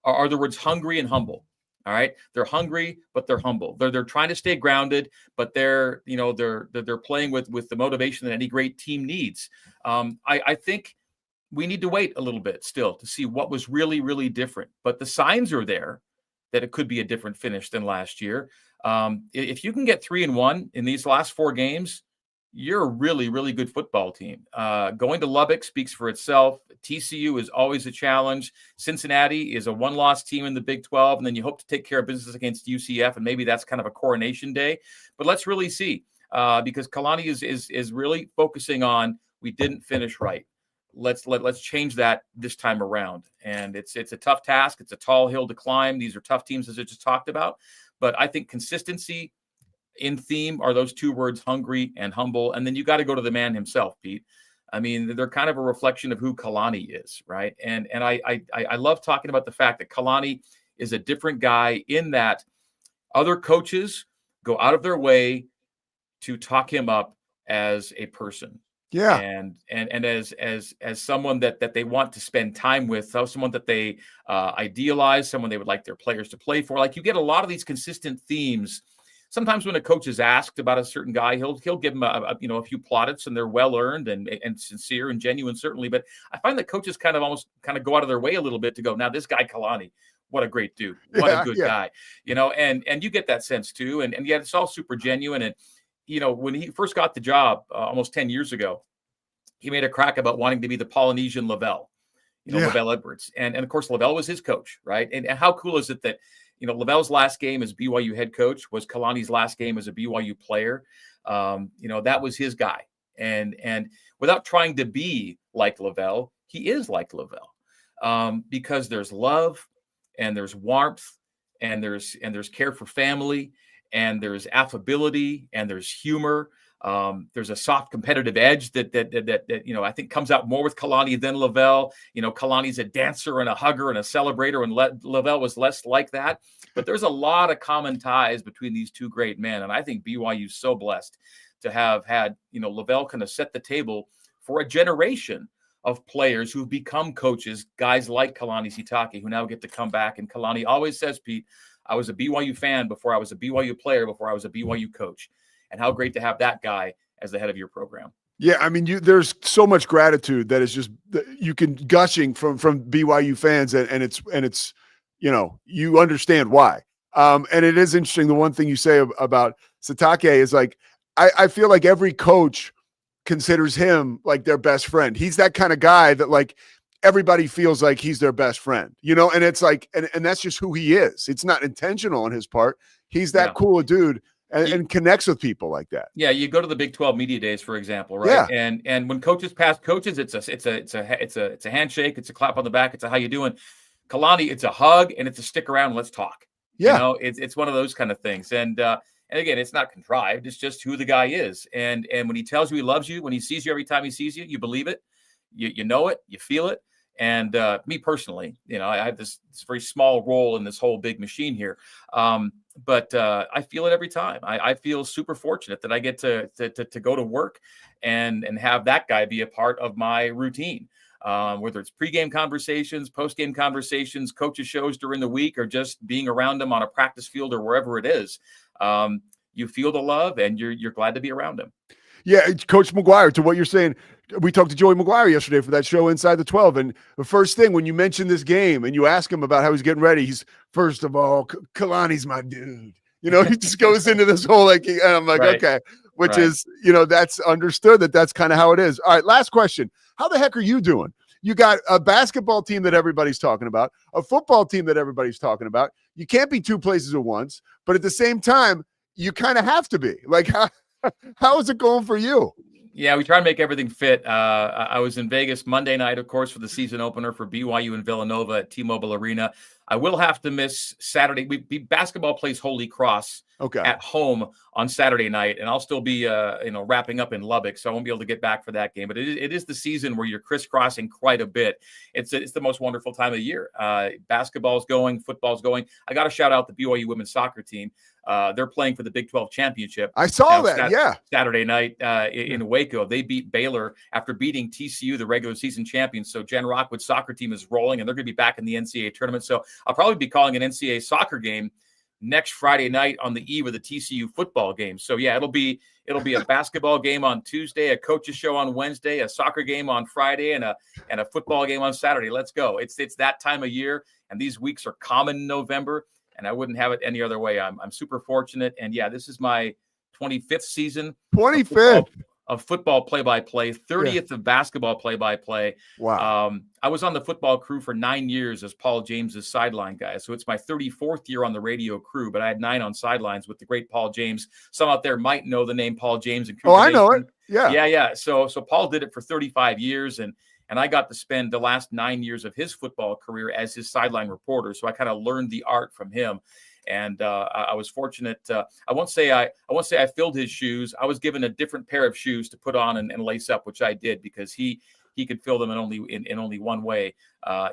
are the words hungry and humble. All right. They're hungry, but they're humble. They're trying to stay grounded, but they're playing with the motivation that any great team needs. I think we need to wait a little bit still to see what was really, really different. But the signs are there that it could be a different finish than last year. If you can get 3-1 in these last 4 games, you're a really, really good football team. Going to Lubbock speaks for itself. TCU is always a challenge. Cincinnati is a 1-loss team in the Big 12, and then you hope to take care of business against UCF, and maybe that's kind of a coronation day. But let's really see, because Kalani is really focusing on we didn't finish right. Let's change that this time around. And it's a tough task. It's a tall hill to climb. These are tough teams, as I just talked about. But I think consistency in theme are those 2 words, hungry and humble. And then you got to go to the man himself, Pete. I mean, they're kind of a reflection of who Kalani is, right? And I love talking about the fact that Kalani is a different guy in that other coaches go out of their way to talk him up as a person. Yeah. And as someone that they want to spend time with, someone that they idealize, someone they would like their players to play for. Like you get a lot of these consistent themes. Sometimes when a coach is asked about a certain guy, he'll give him a few plaudits, and they're well earned and sincere and genuine, certainly. But I find that coaches kind of go out of their way a little bit to go, now this guy Kalani, what a great dude, what a good guy, and you get that sense too, and yet it's all super genuine. And when he first got the job almost 10 years ago, he made a crack about wanting to be the Polynesian Wrubell, Wrubell Edwards. And of course, Wrubell was his coach, right? And how cool is it that, Wrubell's last game as BYU head coach was Kalani's last game as a BYU player. That was his guy. And without trying to be like Wrubell, he is like Wrubell because there's love and there's warmth and there's care for family and there's affability and there's humor. There's a soft competitive edge that I think comes out more with Kalani than Wrubell. Kalani's a dancer and a hugger and a celebrator, and Wrubell was less like that. But there's a lot of common ties between these 2 great men, and I think BYU's so blessed to have had Wrubell kind of set the table for a generation of players who've become coaches, guys like Kalani Sitake, who now get to come back. And Kalani always says, Pete, I was a BYU fan before I was a BYU player, before I was a BYU coach. And how great to have that guy as the head of your program. Yeah, I mean, there's so much gratitude that is just you can gushing from BYU fans, and it's you understand why. And it is interesting. The one thing you say about Satake is like, I feel like every coach considers him like their best friend. He's that kind of guy that like everybody feels like he's their best friend, you know? And it's like, and that's just who he is. It's not intentional on his part. He's that cool a dude and connects with people like that. Yeah, you go to the Big 12 media days, for example, right? Yeah. And when coaches pass coaches, it's a handshake, it's a clap on the back, it's a how you doing. Kalani, it's a hug and it's a stick around, let's talk. Yeah. You know, it's one of those kind of things. And again, it's not contrived, it's just who the guy is. And when he tells you he loves you, when he sees you every time he sees you, you believe it, you know it, you feel it. And me personally, you know, I have this very small role in this whole big machine here. But I feel it every time. I feel super fortunate that I get to go to work and have that guy be a part of my routine. Whether it's pregame conversations, postgame conversations, coaches shows during the week, or just being around him on a practice field or wherever it is, you feel the love and you're glad to be around him. Yeah, Coach McGuire, to what you're saying, we talked to Joey McGuire yesterday for that show Inside the 12, and the first thing when you mention this game and you ask him about how he's getting ready, he's first of all, Kalani's my dude. You know, he just goes into this whole like, and I'm like, okay, which is, you know, that's understood that's kind of how it is. All right, last question. How the heck are you doing? You got a basketball team that everybody's talking about, a football team that everybody's talking about. You can't be two places at once, but at the same time, you kind of have to be. Like, how is it going for you? Yeah, we try to make everything fit. I was in Vegas Monday night, of course, for the season opener for BYU and Villanova at T-Mobile Arena. I will have to miss Saturday. Basketball plays Holy Cross at home on Saturday night, and I'll still be wrapping up in Lubbock, so I won't be able to get back for that game. But it is the season where you're crisscrossing quite a bit. It's the most wonderful time of year. Basketball's going, football's going. I got to shout out the BYU women's soccer team. They're playing for the Big 12 championship. I saw that, Saturday night in Waco. They beat Baylor after beating TCU, the regular season champions. So Jen Rockwood's soccer team is rolling, and they're going to be back in the NCAA tournament. So I'll probably be calling an NCAA soccer game next Friday night on the eve of the TCU football game. So yeah, it'll be a basketball game on Tuesday, a coach's show on Wednesday, a soccer game on Friday, and a football game on Saturday. Let's go. It's that time of year, and these weeks are common in November. And I wouldn't have it any other way. I'm super fortunate. And yeah, this is my 25th season. 25th of football play-by-play, 30th of basketball play-by-play. Wow. I was on the football crew for 9 years as Paul James's sideline guy. So it's my 34th year on the radio crew, but I had 9 on sidelines with the great Paul James. Some out there might know the name Paul James. And I know it. Yeah. Yeah. So Paul did it for 35 years, and I got to spend the last 9 years of his football career as his sideline reporter. So I kind of learned the art from him. And I was fortunate. I won't say I filled his shoes. I was given a different pair of shoes to put on and lace up, which I did because he could fill them in only one way.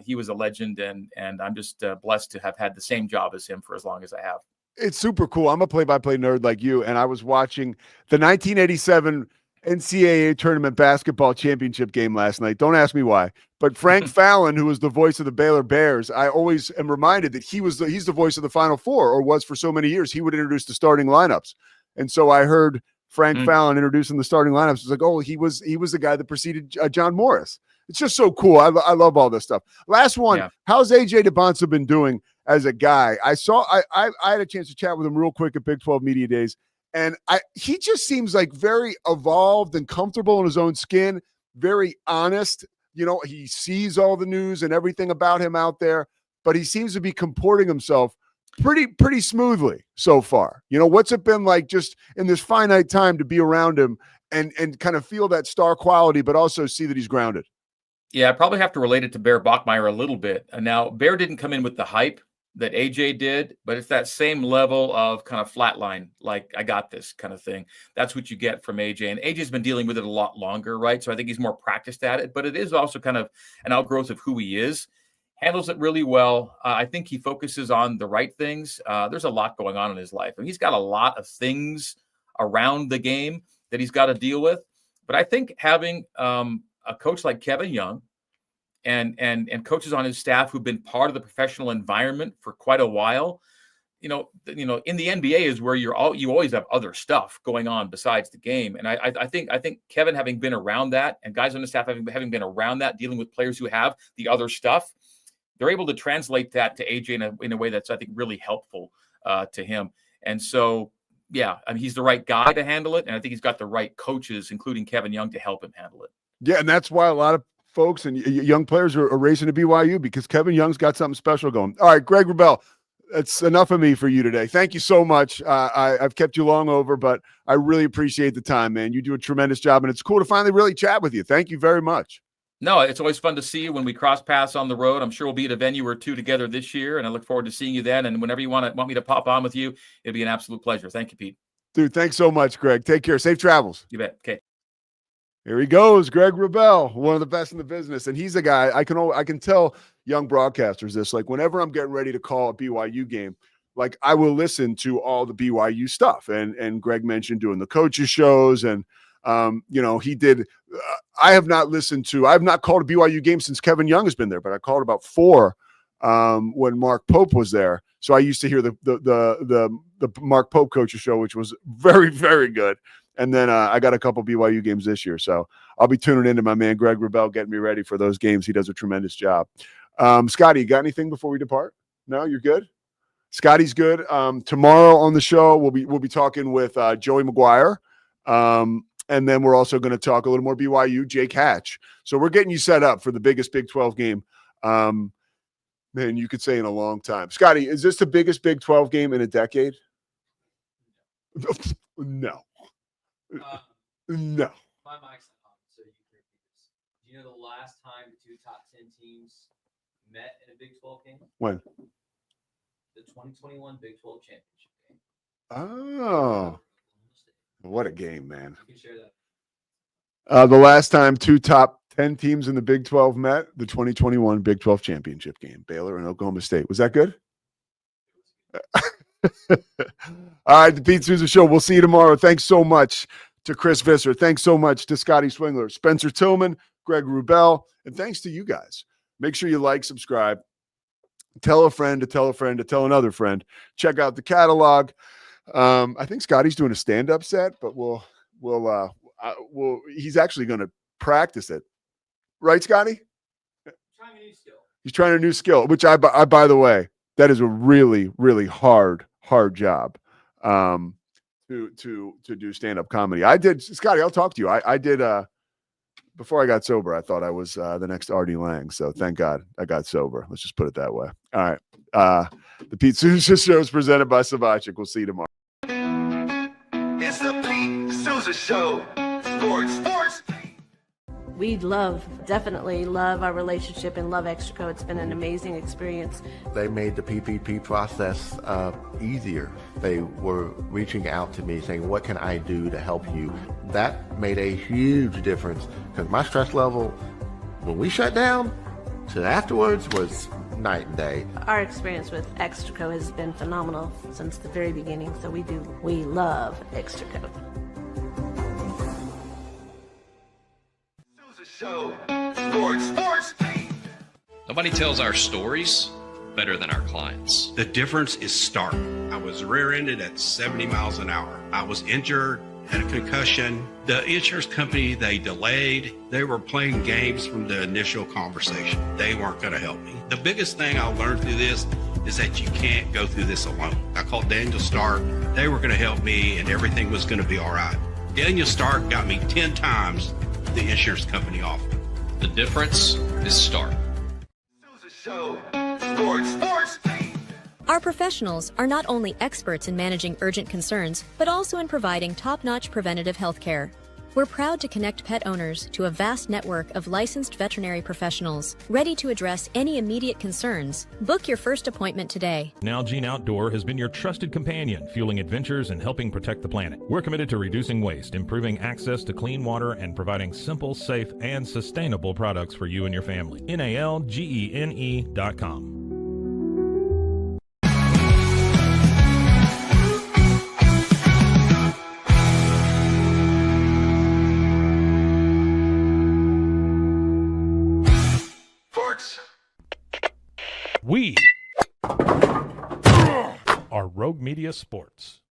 He was a legend, and I'm just blessed to have had the same job as him for as long as I have. It's super cool. I'm a play-by-play nerd like you, and I was watching the 1987 NCAA tournament basketball championship game last night. Don't ask me why, but Frank Fallon, who was the voice of the Baylor Bears, I always am reminded that he's the voice of the Final Four, or was for so many years. He would introduce the starting lineups. And so I heard Frank Fallon introducing the starting lineups. It's like, oh, he was the guy that preceded John Morris. It's just so cool. I love all this stuff. Last one. Yeah. How's AJ DeBonsa been doing as a guy? I had a chance to chat with him real quick at Big 12 Media Days. And he just seems like very evolved and comfortable in his own skin, very honest. You know, he sees all the news and everything about him out there, but he seems to be comporting himself pretty smoothly so far. You know, what's it been like just in this finite time to be around him and kind of feel that star quality, but also see that he's grounded? Yeah, I probably have to relate it to Bear Bachmeier a little bit. And now Bear didn't come in with the hype that AJ did, but it's that same level of kind of flatline, like I got this kind of thing. That's what you get from AJ. And AJ's been dealing with it a lot longer, right? So I think he's more practiced at it, but it is also kind of an outgrowth of who he is. Handles it really well. I think he focuses on the right things. There's a lot going on in his life, and he's got a lot of things around the game that he's got to deal with. But I think having a coach like Kevin Young, and coaches on his staff who've been part of the professional environment for quite a while, you know, in the NBA is where you always have other stuff going on besides the game. And I think Kevin, having been around that, and guys on the staff having been around that, dealing with players who have the other stuff, they're able to translate that to AJ in a way that's, I think, really helpful to him. And so, yeah, I mean, he's the right guy to handle it. And I think he's got the right coaches, including Kevin Young, to help him handle it. Yeah, and that's why a lot of folks and young players are racing to BYU, because Kevin Young's got something special going. All right, Greg Wrubell, that's enough of me for you today. Thank you so much. I've kept you long over, but I really appreciate the time, man. You do a tremendous job, and it's cool to finally really chat with you. Thank you very much. No, it's always fun to see you when we cross paths on the road. I'm sure we'll be at a venue or two together this year, and I look forward to seeing you then. And whenever you want me to pop on with you, it'll be an absolute pleasure. Thank you, Pete. Dude, thanks so much, Greg. Take care. Safe travels. You bet. Okay. Here he goes, Greg Wrubell, one of the best in the business. And he's a guy, I can tell young broadcasters this, like whenever I'm getting ready to call a BYU game, like I will listen to all the BYU stuff. And Greg mentioned doing the coaches shows. And, he did, I have not called a BYU game since Kevin Young has been there, but I called about 4 when Mark Pope was there. So I used to hear the Mark Pope coaches show, which was very, very good. And then I got a couple BYU games this year. So I'll be tuning into my man, Greg Wrubell, getting me ready for those games. He does a tremendous job. Scotty, you got anything before we depart? No, you're good? Scotty's good. Tomorrow on the show, we'll be talking with Joey McGuire. And then we're also going to talk a little more BYU, Jake Hatch. So we're getting you set up for the biggest Big 12 game. Man, you could say in a long time. Scotty, is this the biggest Big 12 game in a decade? No. No. My mic's not on, so you can repeat this. Do you know the last time the 2 top 10 teams met in a Big 12 game? When? The 2021 Big 12 championship game. Oh, what a game, man. You can share that. The last time 2 top 10 teams in the Big 12 met, the 2021 Big 12 championship game, Baylor and Oklahoma State. Was that good? All right, the Pete Sousa Show. We'll see you tomorrow. Thanks so much to Chris Visser. Thanks so much to Scotty Swingler, Spencer Tillman, Greg Wrubell, and thanks to you guys. Make sure you like, subscribe, tell a friend to tell a friend to tell another friend. Check out the catalog. I think Scotty's doing a stand-up set, but he's actually going to practice it. Right, Scotty? Trying a new skill. He's trying a new skill, which I by the way, that is a really, really hard job to do stand-up comedy. I did, Scotty, I'll talk to you. I did before I got sober, I thought I was the next Artie Lang. So thank God I got sober. Let's just put it that way. All right. The Pete Sousa Show is presented by Savachik. We'll see you tomorrow. It's the Pete Sousa Show. Sports. We definitely love our relationship and love Extraco. It's been an amazing experience. They made the PPP process easier. They were reaching out to me saying, what can I do to help you? That made a huge difference because my stress level, when we shut down, to afterwards was night and day. Our experience with Extraco has been phenomenal since the very beginning. So we love Extraco. Show. Sports. Nobody tells our stories better than our clients. The difference is stark. I was rear-ended at 70 miles an hour. I was injured, had a concussion. The insurance company, they delayed. They were playing games from the initial conversation. They weren't going to help me. The biggest thing I learned through this is that you can't go through this alone. I called Daniel Stark. They were going to help me and everything was going to be all right. Daniel Stark got me 10 times the insurance company offered. The difference is stark. Show. Sports. Our professionals are not only experts in managing urgent concerns, but also in providing top-notch preventative health care. We're proud to connect pet owners to a vast network of licensed veterinary professionals, ready to address any immediate concerns. Book your first appointment today. Nalgene Outdoor has been your trusted companion, fueling adventures and helping protect the planet. We're committed to reducing waste, improving access to clean water, and providing simple, safe, and sustainable products for you and your family. NALGENE.com. We are Rogue Media Sports.